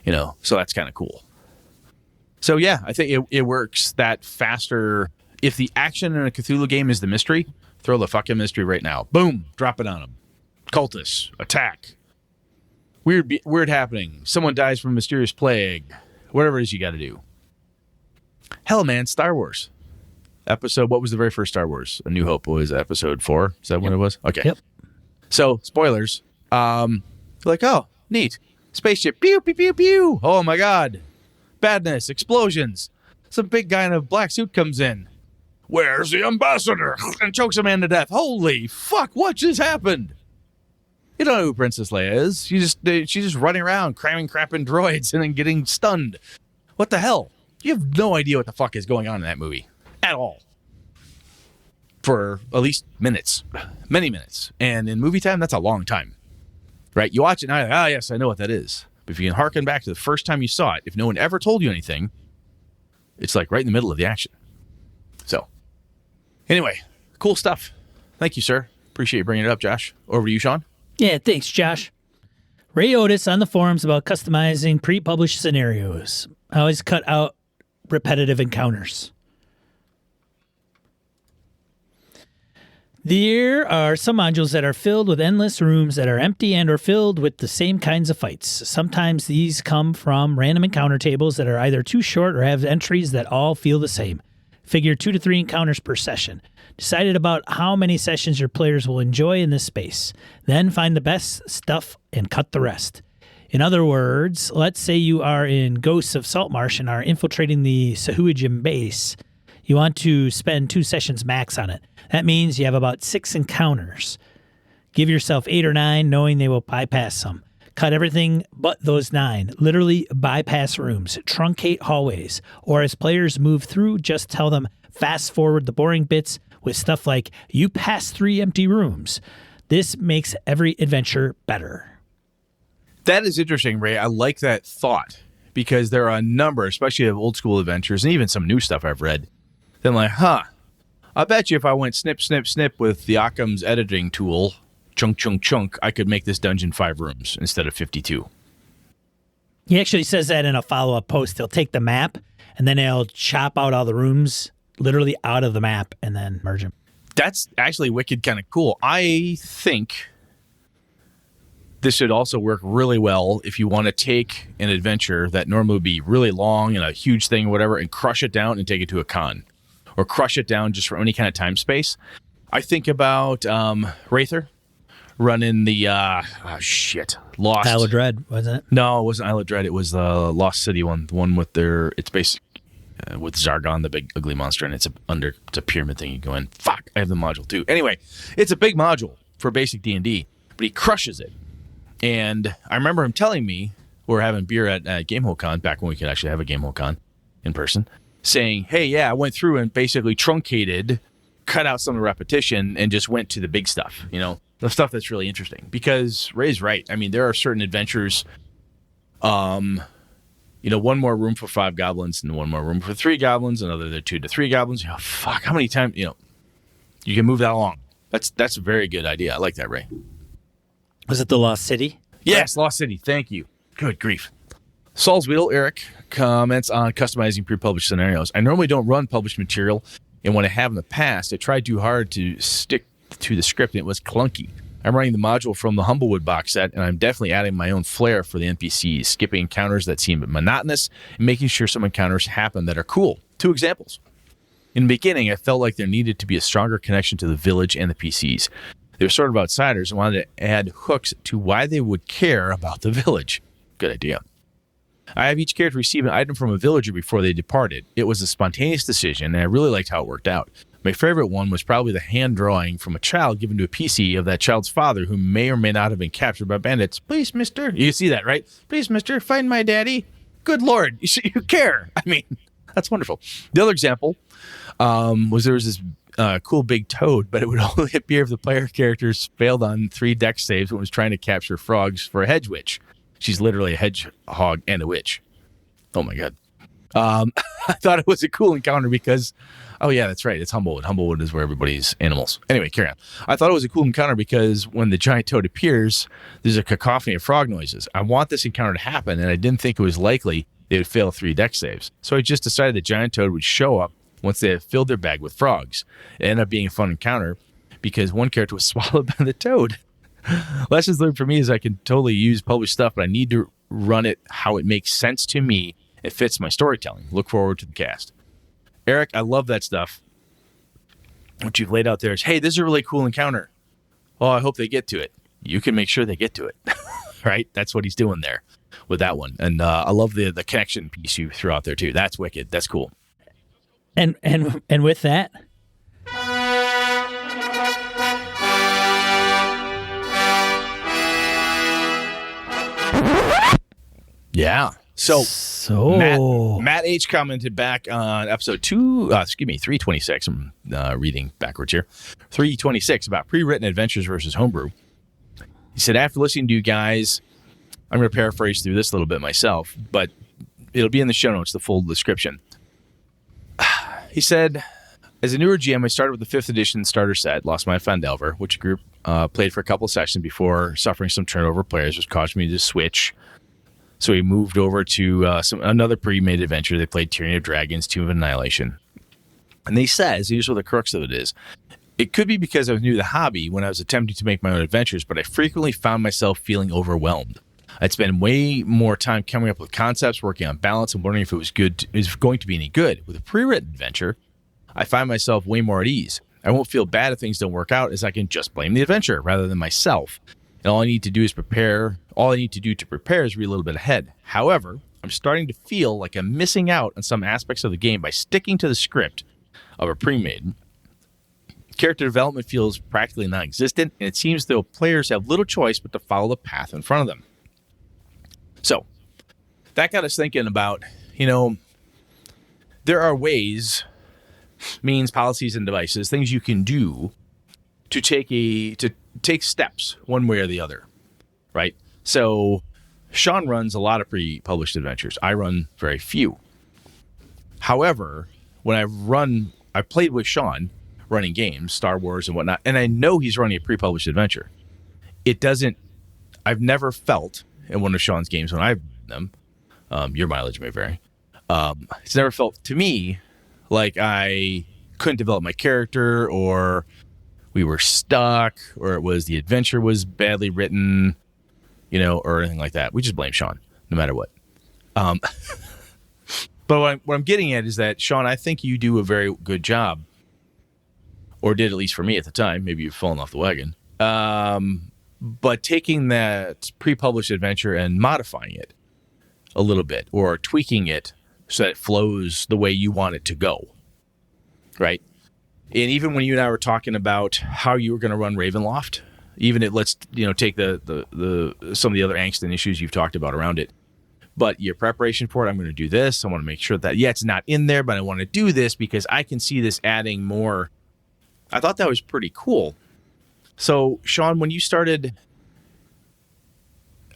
You know, so that's kind of cool. So yeah, I think it works that faster. If the action in a Cthulhu game is the mystery, throw the fucking mystery right now. Boom, drop it on them. Cultists, attack. Weird happening. Someone dies from a mysterious plague. Whatever it is you got to do. Hell, man, Star Wars. What was the very first Star Wars? A New Hope was episode 4. Is that what it was? Okay. Yep. So, spoilers. Like, oh, neat. Spaceship. Pew, pew, pew, pew. Oh, my God. Badness. Explosions. Some big guy in a black suit comes in. "Where's the ambassador?" and chokes a man to death. Holy fuck, what just happened? You don't know who Princess Leia is. She's just running around, cramming crap in droids and then getting stunned. What the hell? You have no idea what the fuck is going on in that movie. At all. For at least minutes. Many minutes. And in movie time, that's a long time. Right? You watch it now, you're like, yes, I know what that is. But if you can harken back to the first time you saw it, if no one ever told you anything, it's like right in the middle of the action. So, anyway, cool stuff. Thank you, sir. Appreciate you bringing it up, Josh. Over to you, Sean. Yeah, thanks, Josh. Ray Otis on the forums about customizing pre-published scenarios. I always cut out repetitive encounters. There are some modules that are filled with endless rooms that are empty and or filled with the same kinds of fights. Sometimes these come from random encounter tables that are either too short or have entries that all feel the same. Figure 2 to 3 encounters per session. Decided about how many sessions your players will enjoy in this space. Then find the best stuff and cut the rest. In other words, let's say you are in Ghosts of Saltmarsh and are infiltrating the Sahuagin base. You want to spend 2 sessions max on it. That means you have about 6 encounters. Give yourself 8 or 9, knowing they will bypass some. Cut everything but those 9. Literally bypass rooms, truncate hallways, or as players move through, just tell them fast forward the boring bits with stuff like, you pass 3 empty rooms. This makes every adventure better. That is interesting, Ray. I like that thought because there are a number, especially of old school adventures and even some new stuff I've read. Then like, I bet you if I went snip, snip, snip with the Occam's editing tool, chunk, chunk, chunk, I could make this dungeon 5 rooms instead of 52. He actually says that in a follow-up post. He'll take the map, and then he'll chop out all the rooms literally out of the map and then merge them. That's actually wicked kind of cool. I think this should also work really well if you want to take an adventure that normally would be really long and a huge thing or whatever and crush it down and take it to a con. Or crush it down just for any kind of time space. I think about Wraither. running the Lost. Isle of Dread, wasn't it? No, it wasn't Isle of Dread. It was the Lost City one, the one with it's basic with Zargon, the big ugly monster, and it's a pyramid thing. You go in. Fuck, I have the module too. Anyway, it's a big module for basic D&D, but he crushes it. And I remember him telling me, we were having beer at GameholeCon back when we could actually have a GameholeCon in person, saying, "Hey, yeah, I went through and basically truncated, cut out some of the repetition, and just went to the big stuff. You know, the stuff that's really interesting." Because Ray's right. I mean, there are certain adventures. One more room for 5 goblins and one more room for 3 goblins, another 2 to 3 goblins. Fuck, how many times, you can move that along. That's a very good idea. I like that, Ray. Was it the Lost City? Yes, Lost City. Thank you. Good grief. Saul's Wheel, Eric, comments on customizing pre-published scenarios. I normally don't run published material, and when I have in the past, I tried too hard to stick to the script, and it was clunky. I'm running the module from the Humblewood box set, and I'm definitely adding my own flair for the NPCs, skipping encounters that seem monotonous, and making sure some encounters happen that are cool. 2 examples. In the beginning, I felt like there needed to be a stronger connection to the village and the PCs. They were sort of outsiders and wanted to add hooks to why they would care about the village. Good idea. I have each character receive an item from a villager before they departed. It was a spontaneous decision, and I really liked how it worked out. My favorite one was probably the hand drawing from a child given to a PC of that child's father who may or may not have been captured by bandits. Please, mister. You see that, right? Please, mister, find my daddy. Good Lord, you care. I mean, that's wonderful. The other example was there was this cool big toad, but it would only appear if the player characters failed on 3 dex saves when it was trying to capture frogs for a hedge witch. She's literally a hedgehog and a witch. Oh, my God. I thought it was a cool encounter because, oh, yeah, that's right. It's Humblewood. Humblewood is where everybody's animals. Anyway, carry on. I thought it was a cool encounter because when the giant toad appears, there's a cacophony of frog noises. I want this encounter to happen, and I didn't think it was likely they would fail 3 dex saves. So I just decided the giant toad would show up once they had filled their bag with frogs. It ended up being a fun encounter because one character was swallowed by the toad. Lessons learned for me is I can totally use published stuff, but I need to run it how it makes sense to me. It fits my storytelling. Look forward to the cast. Eric, I love that stuff. What you've laid out there is, hey, this is a really cool encounter. Oh, I hope they get to it. You can make sure they get to it. Right? That's what he's doing there with that one. And I love the connection piece you threw out there too. That's wicked. That's cool. And with that, yeah. So Matt H commented back on episode 326. I'm reading backwards here. 326 about pre-written adventures versus homebrew. He said, after listening to you guys, I'm going to paraphrase through this a little bit myself, but it'll be in the show notes, the full description. He said, as a newer GM, I started with the 5th edition starter set, Lost My Phandelver, which group played for a couple of sessions before suffering some turnover players, which caused me to switch. So we moved over to another pre-made adventure. They played Tyranny of Dragons, Tomb of Annihilation. And he says, here's what the crux of it is. It could be because I was new to the hobby when I was attempting to make my own adventures, but I frequently found myself feeling overwhelmed. I'd spend way more time coming up with concepts, working on balance, and wondering if it was going to be any good. With a pre-written adventure, I find myself way more at ease. I won't feel bad if things don't work out, as I can just blame the adventure rather than myself. And all I need to do to prepare is read a little bit ahead. However, I'm starting to feel like I'm missing out on some aspects of the game by sticking to the script of a pre-made. Character development feels practically non-existent, and it seems though players have little choice but to follow the path in front of them. So, that got us thinking about, there are ways, means, policies, and devices, things you can do to take steps one way or the other, right? So, Sean runs a lot of pre-published adventures. I run very few. However, when I played with Sean running games, Star Wars and whatnot, and I know he's running a pre-published adventure. I've never felt in one of Sean's games when I've run them, your mileage may vary, it's never felt to me like I couldn't develop my character, or we were stuck, or it was the adventure was badly written, or anything like that. We just blame Sean, no matter what. But what I'm getting at is that, Sean, I think you do a very good job, or did at least for me at the time. Maybe you've fallen off the wagon. but taking that pre-published adventure and modifying it a little bit or tweaking it so that it flows the way you want it to go, right? And even when you and I were talking about how you were going to run Ravenloft, even let's take the some of the other angst and issues you've talked about around it, but your preparation for it, I'm going to do this. I want to make sure that it's not in there, but I want to do this because I can see this adding more. I thought that was pretty cool. So, Sean, when you started,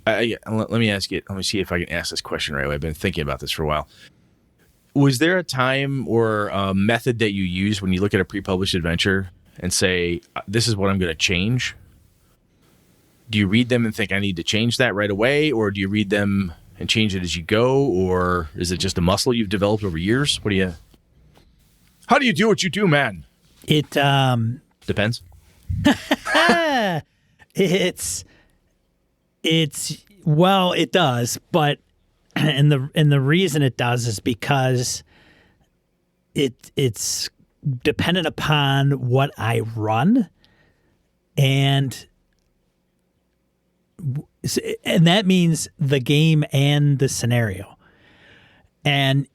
let me ask it. Let me see if I can ask this question right away. I've been thinking about this for a while. Was there a time or a method that you use when you look at a pre-published adventure and say, this is what I'm going to change? Do you read them and think I need to change that right away? Or do you read them and change it as you go? Or is it just a muscle you've developed over years? How do you do what you do, man? It depends. It does, but and the reason it does is because it's dependent upon what I run, and that means the game and the scenario. And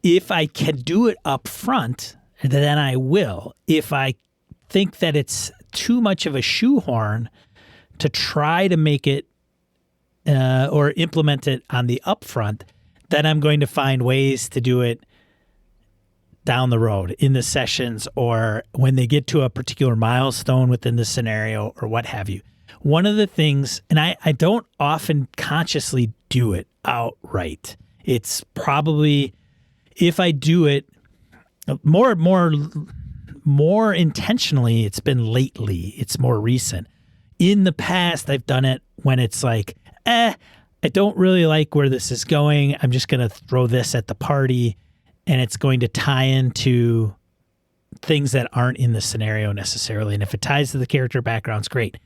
if I can do it up front, then I will. If I think that it's too much of a shoehorn to try to make it or implement it on the upfront, then I'm going to find ways to do it down the road in the sessions or when they get to a particular milestone within the scenario or what have you. One of the things, and I don't often consciously do it outright. It's probably, if I do it more intentionally, it's been lately. It's more recent. In the past, I've done it when it's like, I don't really like where this is going. I'm just going to throw this at the party, and it's going to tie into things that aren't in the scenario necessarily. And if it ties to the character backgrounds, great.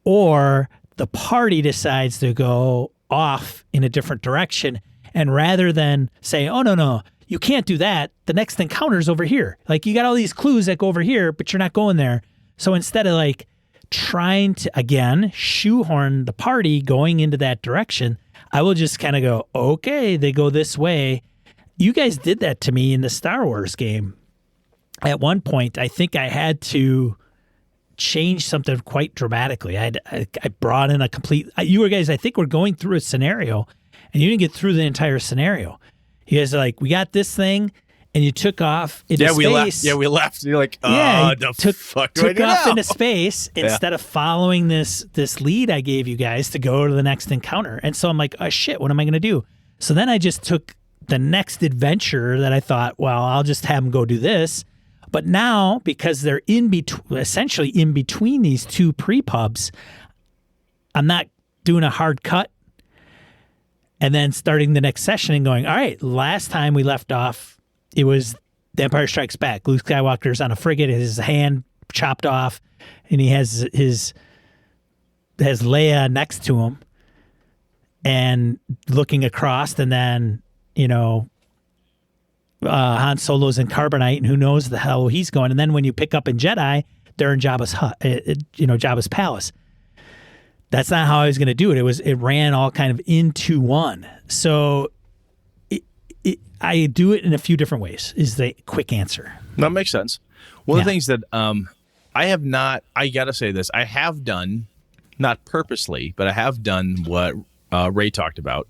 Or the party decides to go off in a different direction, and rather than say, oh, no, you can't do that, the next encounter's over here. Like, you got all these clues that go over here, but you're not going there. So instead of like trying to, again, shoehorn the party going into that direction, I will just kind of go, okay, they go this way. You guys did that to me in the Star Wars game. At one point, I think I had to change something quite dramatically. I brought in a complete, you guys, I think, were going through a scenario, and you didn't get through the entire scenario. You guys are like, we got this thing, and you took off into space. We left. You're like, fuck do I do took off now? into space instead of following this lead I gave you guys to go to the next encounter. And so I'm like, oh shit, what am I going to do? So then I just took the next adventure that I thought, well, I'll just have them go do this. But now, because they're essentially in between these two pre-pubs, I'm not doing a hard cut and then starting the next session and going, all right, last time we left off, it was The Empire Strikes Back. Luke Skywalker's on a frigate, his hand chopped off, and he has Leia next to him and looking across, and then, Han Solo's in Carbonite, and who knows the hell he's going. And then when you pick up in Jedi, they're in Jabba's hut, Jabba's palace. That's not how I was going to do it. It ran all kind of into one. So I do it in a few different ways is the quick answer. That makes sense. One of the things that I have not, I got to say this, I have done, not purposely, but I have done what Ray talked about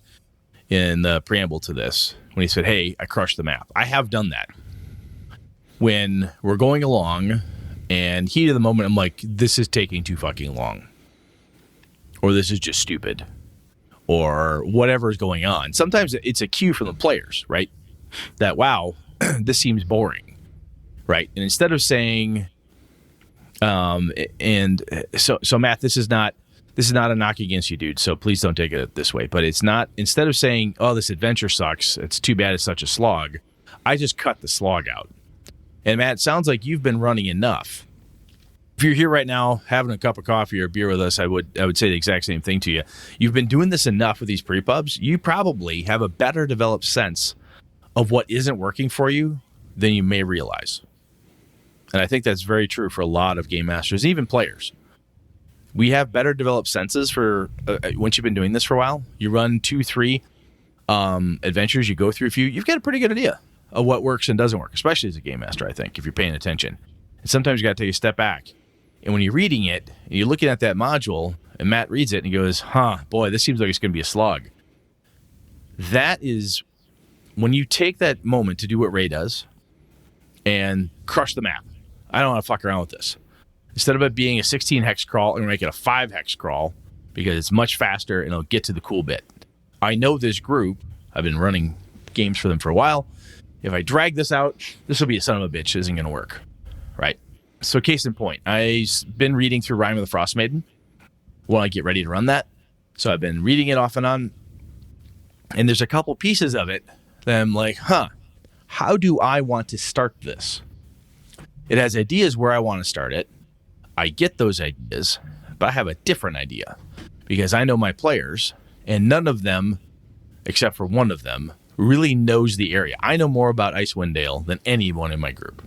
in the preamble to this when he said, hey, I crushed the map. I have done that. When we're going along and heat of the moment, I'm like, this is taking too fucking long. Or this is just stupid. Or whatever is going on. Sometimes it's a cue from the players, right? That, wow, this seems boring, right? And instead of saying, so Matt, this is not a knock against you, dude, so please don't take it this way. But it's not, instead of saying, oh, this adventure sucks, it's too bad it's such a slog, I just cut the slog out. And Matt, it sounds like you've been running enough. If you're here right now having a cup of coffee or beer with us, I would say the exact same thing to you. You've been doing this enough with these pre-pubs, you probably have a better developed sense of what isn't working for you than you may realize. And I think that's very true for a lot of game masters, even players. we have better developed senses for once you've been doing this for a while. You run 2-3 adventures, you go through a few, you've got a pretty good idea of what works and doesn't work, especially as a game master, I think, if you're paying attention. And sometimes you got to take a step back. And when you're reading it, and you're looking at that module, and Matt reads it and he goes, boy, this seems like it's going to be a slog. That is when you take that moment to do what Ray does and crush the map. I don't want to fuck around with this. Instead of it being a 16 hex crawl, I'm going to make it a 5 hex crawl because it's much faster and it'll get to the cool bit. I know this group. I've been running games for them for a while. If I drag this out, this will be a son of a bitch. It isn't going to work. Right? So case in point, I've been reading through Rime of the Frost Maiden while I get ready to run that. So I've been reading it off and on. And there's a couple pieces of it that I'm like, how do I want to start this? It has ideas where I want to start it. I get those ideas, but I have a different idea because I know my players and none of them, except for one of them, really knows the area. I know more about Icewind Dale than anyone in my group.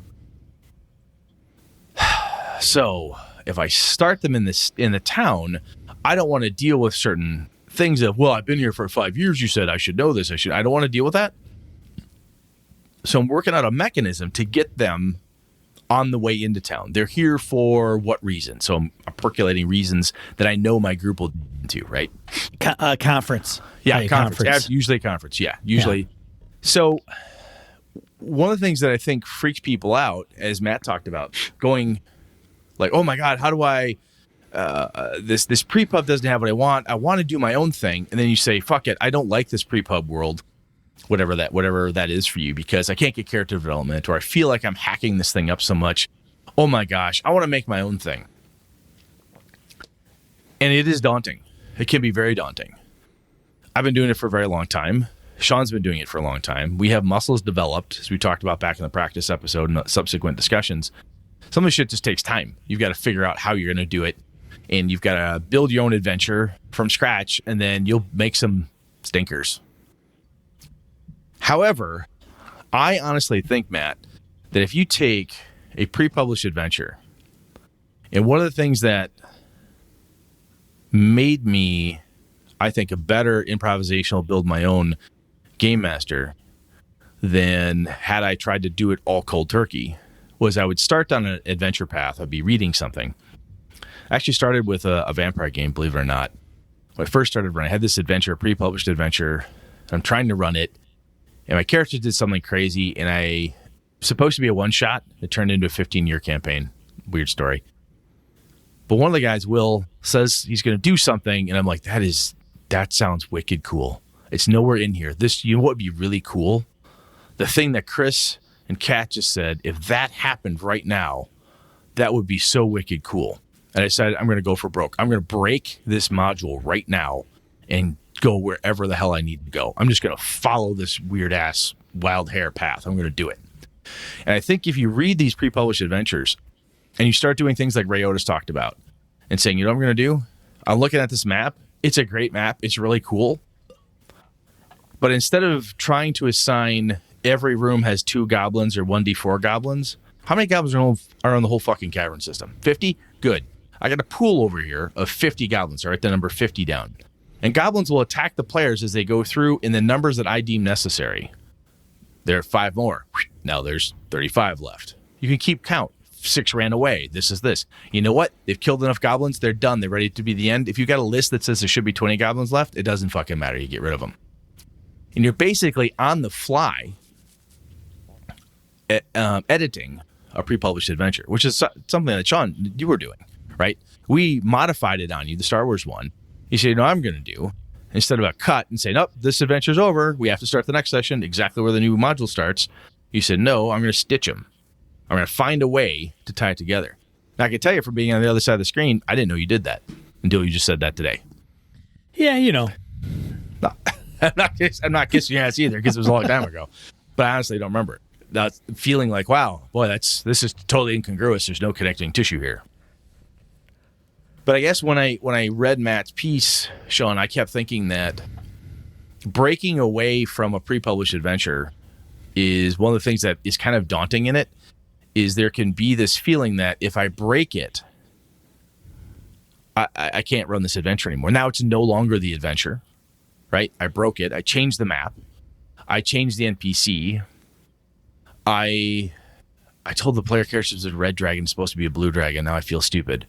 So if I start them in the town, I don't want to deal with certain things of, well, I've been here for 5 years. You said I should know this. I don't want to deal with that. So I'm working out a mechanism to get them on the way into town. They're here for what reason? So I'm percolating reasons that I know my group will do into, right? Conference. Yeah, conference. Usually a conference. Yeah, usually. Yeah. So one of the things that I think freaks people out, as Matt talked about, going like, oh my God, how do I, this pre-pub doesn't have what I want. I want to do my own thing. And then you say, fuck it. I don't like this pre-pub world. Whatever that is for you, because I can't get character development, or I feel like I'm hacking this thing up so much. Oh my gosh, I want to make my own thing. And it is daunting. It can be very daunting. I've been doing it for a very long time. Sean's been doing it for a long time. We have muscles developed, as we talked about back in the practice episode and subsequent discussions. Some of the shit just takes time. You've got to figure out how you're going to do it, and you've got to build your own adventure from scratch, and then you'll make some stinkers. However, I honestly think, Matt, that if you take a pre-published adventure, and one of the things that made me, I think, a better improvisational build my own game master than had I tried to do it all cold turkey, was I would start on an adventure path. I'd be reading something. I actually started with a vampire game, believe it or not. When I first started running, I had this adventure, a pre-published adventure. I'm trying to run it. And my character did something crazy, and I supposed to be a one-shot. It turned into a 15-year campaign. Weird story. But one of the guys, Will, says he's going to do something, and I'm like, that sounds wicked cool. It's nowhere in here. You know what would be really cool? The thing that Chris and Kat just said, if that happened right now, that would be so wicked cool. And I decided I'm going to go for broke. I'm going to break this module right now and go wherever the hell I need to go. I'm just going to follow this weird ass wild hair path. I'm going to do it. And I think if you read these pre-published adventures and you start doing things like Ray Otis talked about and saying, you know what I'm going to do? I'm looking at this map. It's a great map. It's really cool. But instead of trying to assign every room has 2 goblins or 1d4 goblins, how many goblins are on the whole fucking cavern system? 50? Good. I got a pool over here of 50 goblins. I'll write the number 50 down. And goblins will attack the players as they go through in the numbers that I deem necessary. There are 5 more. Now there's 35 left. You can keep count. 6 ran away. This is this. You know what? They've killed enough goblins. They're done. They're ready to be the end. If you got a list that says there should be 20 goblins left, it doesn't fucking matter. You get rid of them. And you're basically on the fly editing a pre-published adventure, which is something that, Sean, you were doing, right? We modified it on you, the Star Wars one. You say, you know what I'm going to do? Instead of a cut and say, nope, this adventure's over. We have to start the next session exactly where the new module starts. You said, no, I'm going to stitch them. I'm going to find a way to tie it together. Now, I can tell you from being on the other side of the screen, I didn't know you did that until you just said that today. Yeah, you know. No, I'm not kissing your ass either because it was a long time ago. But I honestly don't remember it. That feeling like, wow, boy, this is totally incongruous. There's no connecting tissue here. But I guess when I read Matt's piece, Sean, I kept thinking that breaking away from a pre-published adventure is one of the things that is kind of daunting in it, is there can be this feeling that if I break it, I can't run this adventure anymore. Now it's no longer the adventure, right? I broke it. I changed the map. I changed the NPC. I told the player characters that red dragon is supposed to be a blue dragon. Now I feel stupid.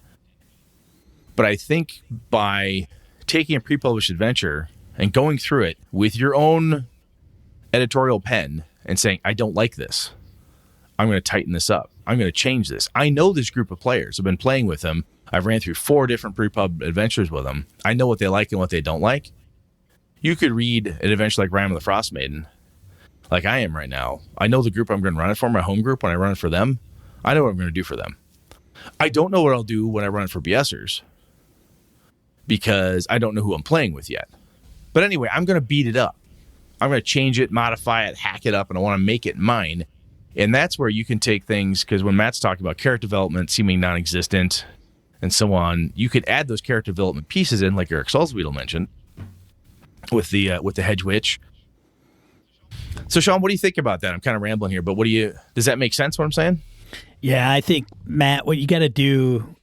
But I think by taking a pre-published adventure and going through it with your own editorial pen and saying, I don't like this. I'm going to tighten this up. I'm going to change this. I know this group of players. I've been playing with them. I've ran through 4 different pre-pub adventures with them. I know what they like and what they don't like. You could read an adventure like Rime of the Frost Maiden, like I am right now. I know the group I'm going to run it for, my home group. When I run it for them, I know what I'm going to do for them. I don't know what I'll do when I run it for BSers because I don't know who I'm playing with yet. But anyway, I'm going to beat it up. I'm going to change it, modify it, hack it up, and I want to make it mine. And that's where you can take things, because when Matt's talking about character development seeming non-existent and so on, you could add those character development pieces in, like Eric Salzwedel mentioned, with the Hedge Witch. So, Sean, what do you think about that? I'm kind of rambling here, but does that make sense what I'm saying? Yeah, I think, Matt, what you got to do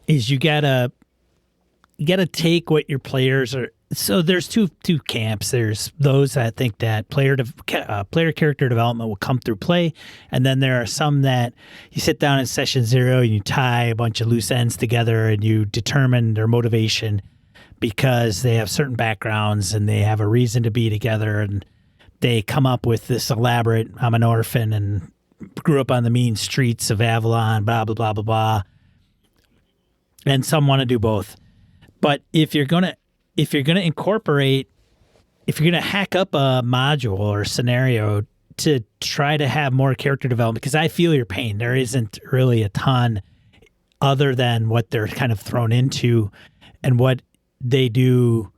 is you got to take what your players are. So there's two camps. There's those that think that player character development will come through play, and then there are some that you sit down in session 0 and you tie a bunch of loose ends together and you determine their motivation because they have certain backgrounds and they have a reason to be together, and they come up with this elaborate, I'm an orphan and grew up on the mean streets of Avalon, blah, blah, blah, blah, blah. And some want to do both. But if you're going to incorporate, if you're going to hack up a module or scenario to try to have more character development, because I feel your pain, there isn't really a ton other than what they're kind of thrown into and what they do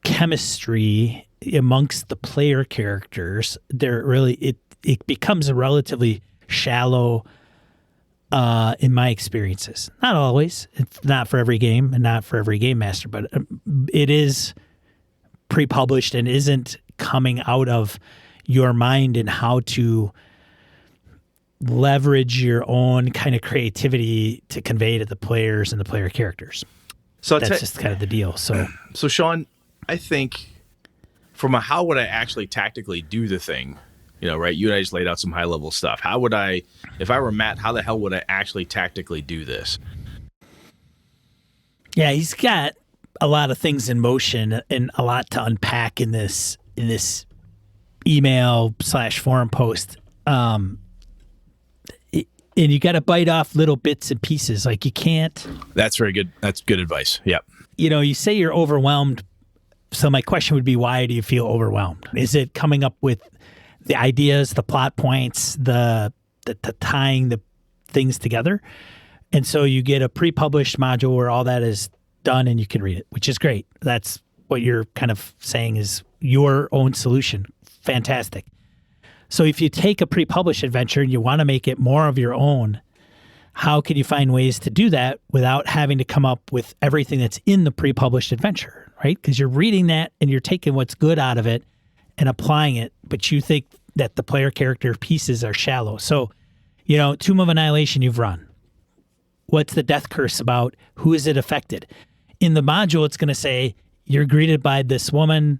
chemistry amongst the player characters. They're really, it becomes a relatively shallow, in my experiences. Not always. It's not for every game and not for every game master, but it is pre-published and isn't coming out of your mind and how to leverage your own kind of creativity to convey to the players and the player characters. So that's just kind of the deal. So Sean, I think from how would I actually tactically do the thing? Right? You and I just laid out some high level stuff. How would I, if I were Matt, how the hell would I actually tactically do this? Yeah, he's got a lot of things in motion and a lot to unpack in this email/forum post. And you got to bite off little bits and pieces. Like you can't. That's very good. That's good advice. Yep. You say you're overwhelmed. So my question would be, why do you feel overwhelmed? Is it coming up with the ideas, the plot points, the tying the things together? And so you get a pre-published module where all that is done and you can read it, which is great. That's what you're kind of saying is your own solution. Fantastic. So if you take a pre-published adventure and you want to make it more of your own, how can you find ways to do that without having to come up with everything that's in the pre-published adventure, right? Because you're reading that and you're taking what's good out of it and applying it, but you think that the player character pieces are shallow. So, Tomb of Annihilation you've run. What's the death curse about? Who is it affected? In the module, it's going to say you're greeted by this woman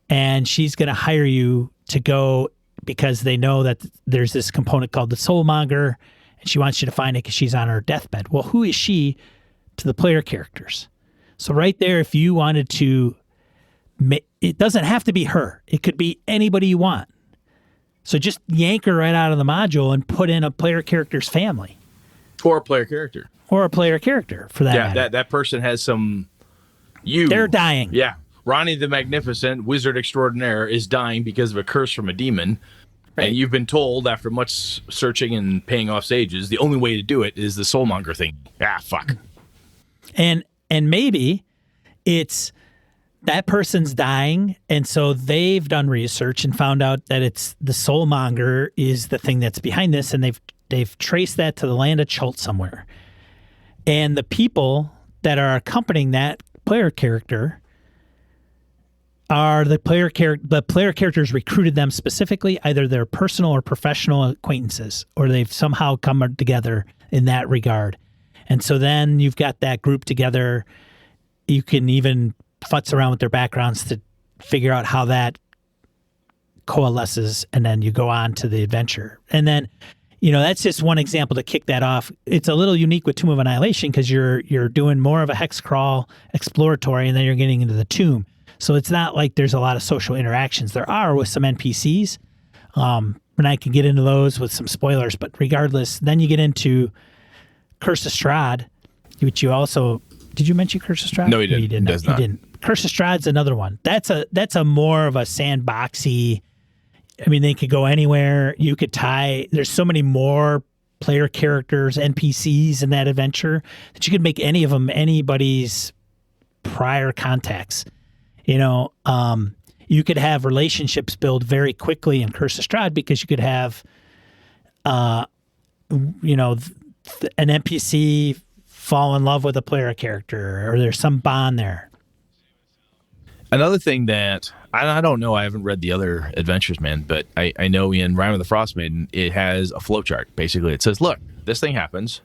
and she's going to hire you to go because they know that there's this component called the Soulmonger and she wants you to find it because she's on her deathbed. Well, who is she to the player characters? So right there, if you wanted to, it doesn't have to be her. It could be anybody you want. So just yank her right out of the module and put in a player character's family. Or a player character. Or a player character, for that matter. That person has some... They're dying. Yeah. Ronnie the Magnificent, wizard extraordinaire, is dying because of a curse from a demon. Right. And you've been told, after much searching and paying off sages, the only way to do it is the Soulmonger thing. Fuck. And maybe it's... that person's dying, and so they've done research and found out that it's the Soulmonger is the thing that's behind this, and they've traced that to the land of Chult somewhere. And the people that are accompanying that player character are the player characters recruited them specifically, either they're personal or professional acquaintances, or they've somehow come together in that regard. And so then you've got that group together. You can even futz around with their backgrounds to figure out how that coalesces, and then you go on to the adventure. And then, that's just one example to kick that off. It's a little unique with Tomb of Annihilation because you're doing more of a hex crawl exploratory, and then you're getting into the tomb. So it's not like there's a lot of social interactions. There are with some NPCs, and I can get into those with some spoilers. But regardless, then you get into Curse of Strahd, which you also did. You mention Curse of Strahd? No, he didn't. You didn't. Does not. He didn't. Curse of Strahd's another one. That's a more of a sandboxy. I mean, they could go anywhere. You could tie. There's so many more player characters, NPCs in that adventure that you could make any of them anybody's prior contacts. You could have relationships build very quickly in Curse of Strahd because you could have, an NPC fall in love with a player character, or there's some bond there. Another thing that I don't know, I haven't read the other adventures, man, but I know in Rime of the Frost Maiden, it has a flowchart. Basically, it says, look, this thing happens.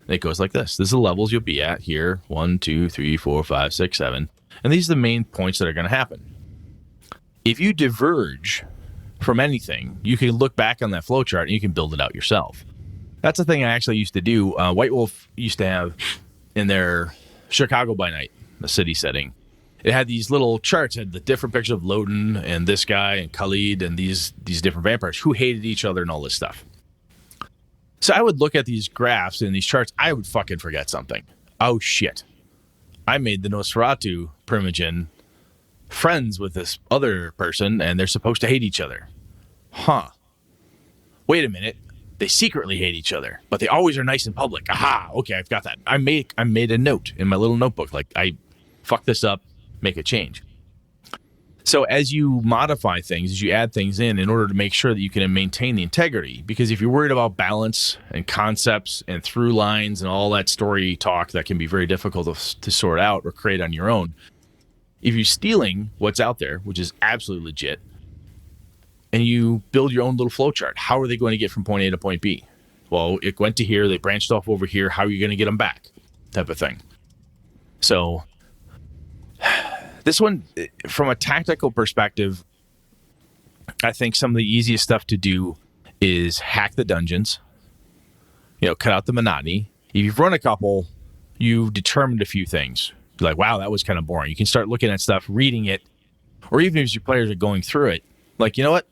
And it goes like this. This is the levels you'll be at here. 1, 2, 3, 4, 5, 6, 7. And these are the main points that are going to happen. If you diverge from anything, you can look back on that flowchart and you can build it out yourself. That's the thing I actually used to do. White Wolf used to have in their Chicago by Night, the city setting, it had these little charts, had the different pictures of Loden and this guy and Khalid and these different vampires who hated each other and all this stuff. So I would look at these graphs and these charts. I would fucking forget something. Oh, shit. I made the Nosferatu Primogen friends with this other person, and they're supposed to hate each other. Huh. Wait a minute. They secretly hate each other, but they always are nice in public. Aha. Okay, I've got that. I made a note in my little notebook. Like, I fucked this up. Make a change. So as you modify things, as you add things in order to make sure that you can maintain the integrity, because if you're worried about balance and concepts and through lines and all that story talk that can be very difficult to sort out or create on your own, if you're stealing what's out there, which is absolutely legit, and you build your own little flowchart, how are they going to get from point A to point B? Well, it went to here, they branched off over here, how are you going to get them back? Type of thing. So this one, from a tactical perspective, I think some of the easiest stuff to do is hack the dungeons, cut out the monotony. If you've run a couple, you've determined a few things. You're like, wow, that was kind of boring. You can start looking at stuff, reading it, or even if your players are going through it, like, you know what?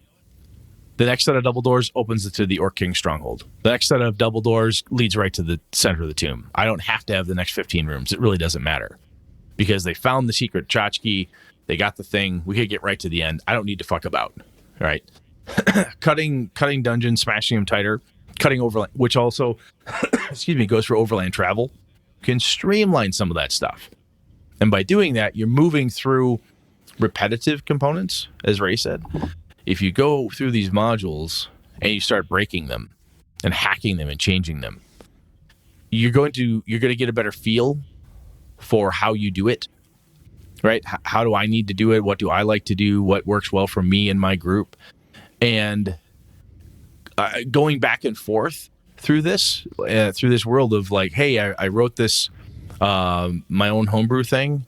The next set of double doors opens to the Orc King stronghold. The next set of double doors leads right to the center of the tomb. I don't have to have the next 15 rooms. It really doesn't matter. Because they found the secret tchotchke, they got the thing, we could get right to the end. I don't need to fuck about, right? cutting dungeons, smashing them tighter, cutting overland, which also, goes for overland travel, can streamline some of that stuff. And by doing that, you're moving through repetitive components, as Ray said. If you go through these modules and you start breaking them and hacking them and changing them, you're going to get a better feel for how you do it, right? How do I need to do it? What do I like to do? What works well for me and my group? And going back and forth through this world of like, hey, I wrote this, my own homebrew thing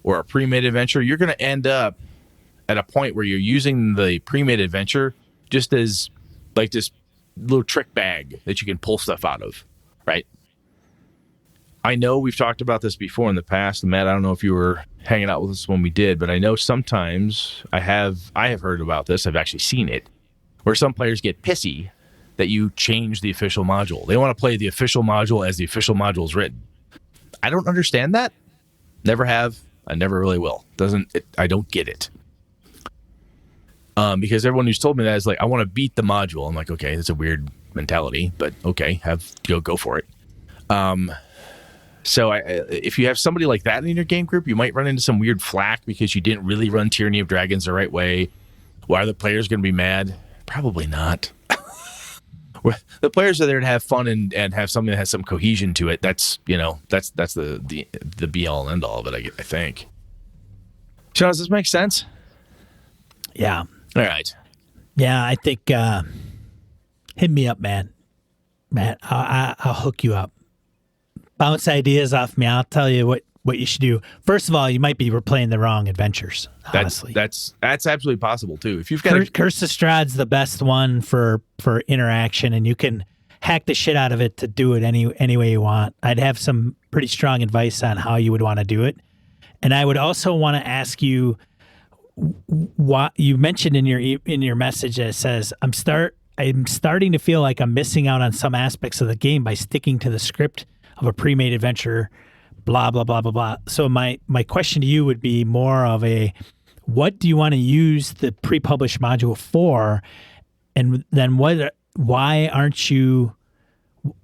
or a pre-made adventure. You're going to end up at a point where you're using the pre-made adventure just as like this little trick bag that you can pull stuff out of, right? I know we've talked about this before in the past, and Matt, I don't know if you were hanging out with us when we did, but I know sometimes I have heard about this. I've actually seen it, where some players get pissy that you change the official module. They want to play the official module as the official module is written. I don't understand that. Never have. I never really will. I don't get it. Because everyone who's told me that is like, I want to beat the module. I'm like, okay, that's a weird mentality, but okay, go for it. So if you have somebody like that in your game group, you might run into some weird flack because you didn't really run Tyranny of Dragons the right way. Why are the players going to be mad? Probably not. The players are there to have fun and have something that has some cohesion to it. That's the be all and end all of it, I think. Sean, does this make sense? Yeah. All right. Yeah, I think hit me up, man. Matt, I'll hook you up. bounce ideas off me, I'll tell you what you should do. First of all, you might be replaying the wrong adventures. Honestly, That's absolutely possible too. If you've got Curse of Strahd's the best one for interaction, and you can hack the shit out of it to do it any way you want. I'd have some pretty strong advice on how you would want to do it. And I would also want to ask you what you mentioned in your message that says, I'm starting to feel like I'm missing out on some aspects of the game by sticking to the script of a pre-made adventure, blah, blah, blah, blah, blah. So my question to you would be more of what do you want to use the pre-published module for? And then why aren't you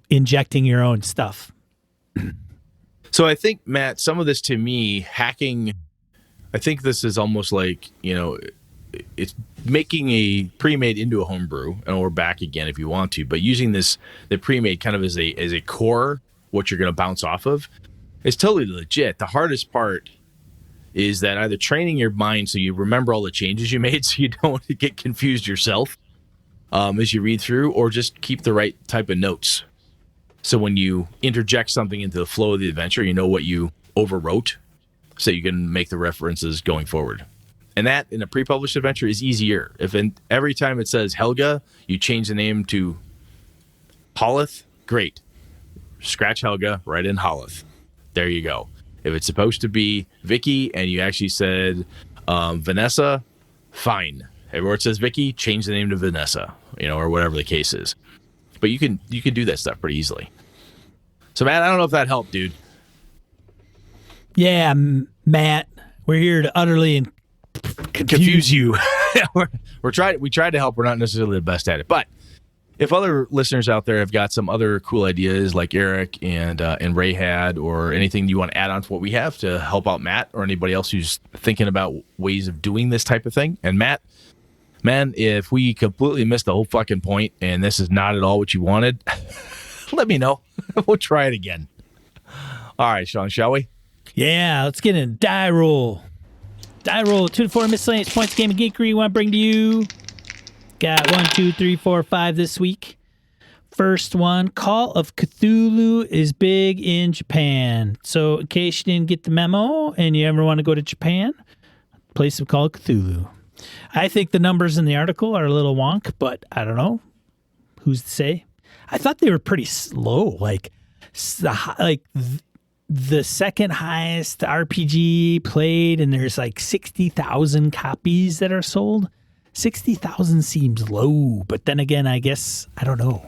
injecting your own stuff? So I think, Matt, some of this to me, hacking, I think this is almost like, it's making a pre-made into a homebrew, and we're back again if you want to, but using the pre-made kind of as a core, what you're going to bounce off of, is totally legit. The hardest part is that either training your mind so you remember all the changes you made so you don't get confused yourself as you read through, or just keep the right type of notes. So when you interject something into the flow of the adventure, you know what you overwrote so you can make the references going forward. And that in a pre-published adventure is easier. If every time it says Helga, you change the name to Hollith, great. Scratch Helga, write in Hollith. There you go. If it's supposed to be Vicky and you actually said Vanessa, fine. Everywhere it says Vicky, change the name to Vanessa, or whatever the case is. But you can do that stuff pretty easily. So, Matt, I don't know if that helped, dude. Yeah, Matt, we're here to utterly confuse you. we tried to help. We're not necessarily the best at it, but if other listeners out there have got some other cool ideas like Eric and Ray had, or anything you want to add on to what we have to help out Matt or anybody else who's thinking about ways of doing this type of thing. And Matt, man, if we completely missed the whole fucking point and this is not at all what you wanted, let me know. We'll try it again. All right, Sean, shall we? Yeah, let's get in die roll. Die roll, 2 to 4 miscellaneous points, game of geekery we want to bring to you. Got 1, 2, 3, 4, 5 this week. First one, Call of Cthulhu is big in Japan. So in case you didn't get the memo and you ever want to go to Japan, play some Call of Cthulhu. I think the numbers in the article are a little wonk, but I don't know. Who's to say? I thought they were pretty slow. The second highest RPG played, and there's 60,000 copies that are sold. 60,000 seems low, but then again, I guess, I don't know.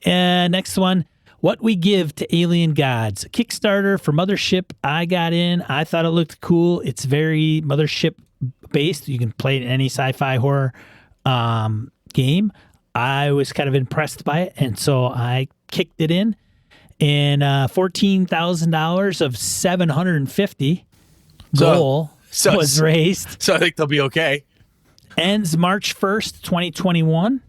Next one, What We Give to Alien Gods. Kickstarter for Mothership. I got in. I thought it looked cool. It's very Mothership based. You can play it in any sci-fi horror game. I was kind of impressed by it, and so I kicked it in. And $14,000 of $750 goal was raised. So I think they'll be okay. Ends March 1st, 2021.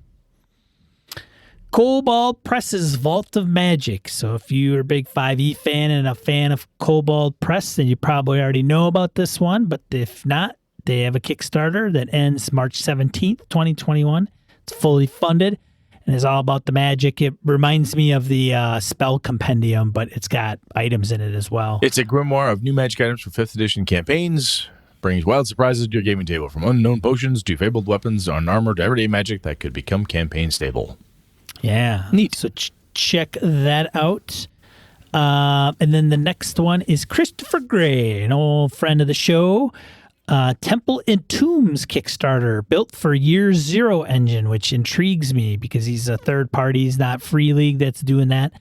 Kobold Press's Vault of Magic. So if you're a big 5e fan and a fan of Kobold Press, then you probably already know about this one. But if not, they have a Kickstarter that ends March 17th, 2021. It's fully funded and is all about the magic. It reminds me of the spell compendium, but it's got items in it as well. It's a grimoire of new magic items for 5th edition campaigns. Brings wild surprises to your gaming table, from unknown potions to fabled weapons and armor to everyday magic that could become campaign stable. Yeah. Neat. So check that out. And then the next one is Christopher Gray, an old friend of the show. Temple and Tombs Kickstarter, built for Year Zero engine, which intrigues me because he's a third party. He's not Free League that's doing that.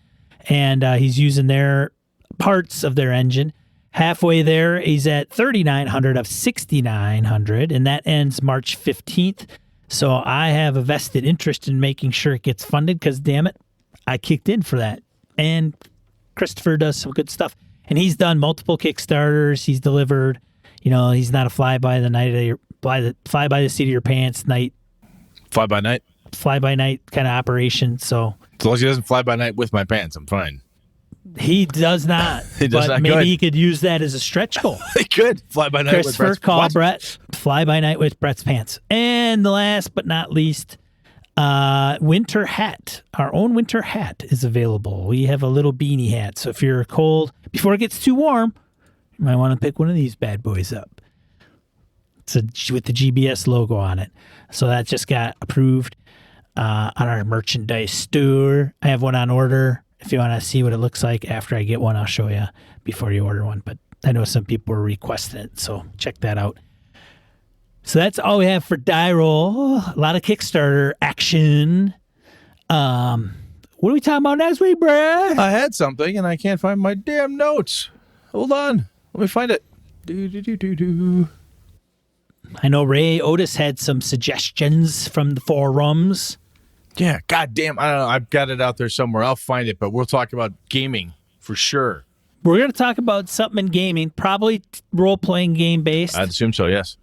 And he's using their parts of their engine. Halfway there, he's at 3,900 of 6,900, and that ends March 15th. So I have a vested interest in making sure it gets funded because, damn it, I kicked in for that. And Christopher does some good stuff. And he's done multiple Kickstarters. He's delivered. He's not a fly by the seat of your pants night. Fly by night kind of operation. So as long as he doesn't fly by night with my pants, I'm fine. He does not. Maybe he could use that as a stretch goal. He could fly by night with Brett's call Brett. Fly by night with Brett's pants. And the last but not least, Winter hat. Our own winter hat is available. We have a little beanie hat. So if you're cold, before it gets too warm, you might want to pick one of these bad boys up. It's with the GBS logo on it. So that just got approved on our merchandise store. I have one on order. If you want to see what it looks like after I get one, I'll show you before you order one. But I know some people were requesting it, so check that out. So that's all we have for Die Roll. A lot of Kickstarter action. What are we talking about next week, bruh? I had something and I can't find my damn notes. Hold on. Let me find it. I know Ray Otis had some suggestions from the forums. Yeah, goddamn. I don't know. I've got it out there somewhere. I'll find it, but we'll talk about gaming for sure. We're going to talk about something in gaming, probably role-playing game based. I'd assume so, yes.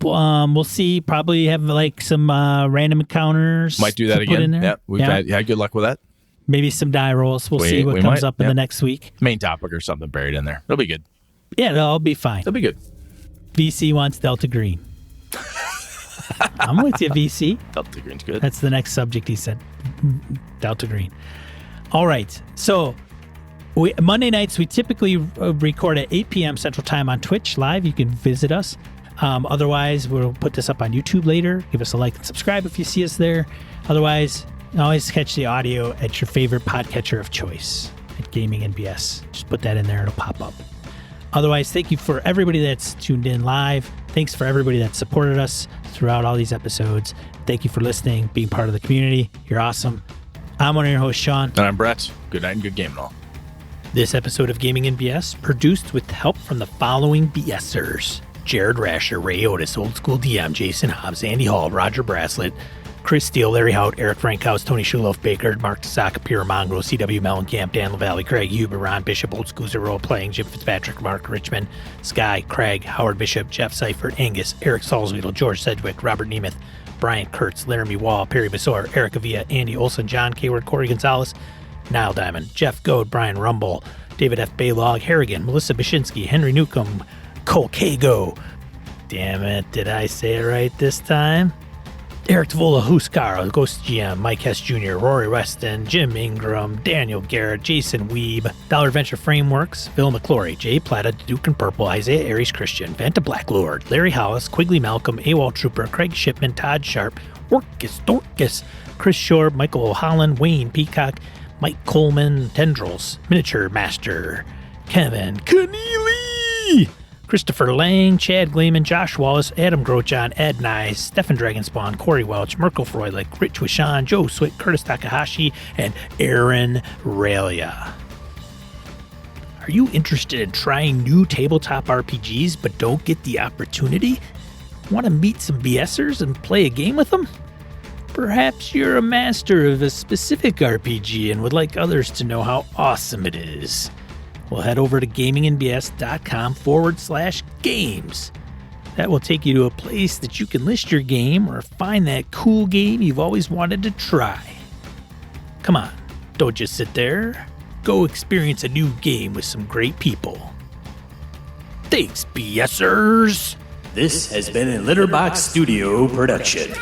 We'll see. Probably have like some random encounters. Might do that to put in again. there. Yeah, we've had good luck with that. Maybe some die rolls. We'll see what we comes might, up in the next week. Main topic or something buried in there. It'll be good. Yeah, it'll be fine. It'll be good. VC wants Delta Green. I'm with you, VC. Delta Green's good. That's the next subject he said. Delta Green. All right. So Monday nights, we typically record at 8 p.m. Central Time on Twitch live. You can visit us. Otherwise, we'll put this up on YouTube later. Give us a like and subscribe if you see us there. Otherwise, always catch the audio at your favorite podcatcher of choice at Gaming NBS. Just put that in there. It'll pop up. Otherwise, thank you for everybody that's tuned in live. Thanks for everybody that supported us throughout all these episodes. Thank you for listening, being part of the community. You're awesome. I'm one of your hosts, Sean. And I'm Brett. Good night and good game and all. This episode of Gaming NBS produced with help from the following BSers: Jared Rasher, Ray Otis, Old School DM, Jason Hobbs, Andy Hall, Roger Braslett, Chris Steele, Larry Hout, Eric Frankhouse, Tony Shulof Baker, Mark Tasaka, Pierre Mongrel, CW Mellencamp, Dan LaValle, Craig Huber, Ron Bishop, Old School Role Playing, Jim Fitzpatrick, Mark Richmond, Sky, Craig, Howard Bishop, Jeff Seifert, Angus, Eric Salzwedel, George Sedgwick, Robert Nemeth, Brian Kurtz, Laramie Wall, Perry Basor, Eric Avia, Andy Olson, John Kayward, Corey Gonzalez, Niall Diamond, Jeff Goad, Brian Rumble, David F. Baylog, Harrigan, Melissa Bashinsky, Henry Newcomb, Cole Kago. Damn it, did I say it right this time? Eric Tavola, Huskar, Ghost GM, Mike Hess Jr., Rory Weston, Jim Ingram, Daniel Garrett, Jason Weeb, Dollar Venture Frameworks, Phil McClory, Jay Plata, Duke and Purple, Isaiah Aries Christian, Vanta Blacklord, Larry Hollis, Quigley Malcolm, AWOL Trooper, Craig Shipman, Todd Sharp, Orcus Dorcas, Chris Shore, Michael O'Holland, Wayne Peacock, Mike Coleman, Tendrils, Miniature Master, Kevin Keneally, Christopher Lang, Chad Gleeman, Josh Wallace, Adam Grochon, Ed Nye, Stefan Dragonspawn, Corey Welch, Merkel Froylick, Rich Wishan, Joe Swick, Curtis Takahashi, and Aaron Ralia. Are you interested in trying new tabletop RPGs but don't get the opportunity? Want to meet some BSers and play a game with them? Perhaps you're a master of a specific RPG and would like others to know how awesome it is. Well, head over to gamingnbs.com/games. That will take you to a place that you can list your game or find that cool game you've always wanted to try. Come on, don't just sit there. Go experience a new game with some great people. Thanks, BSers! This has been a Litterbox Studio production.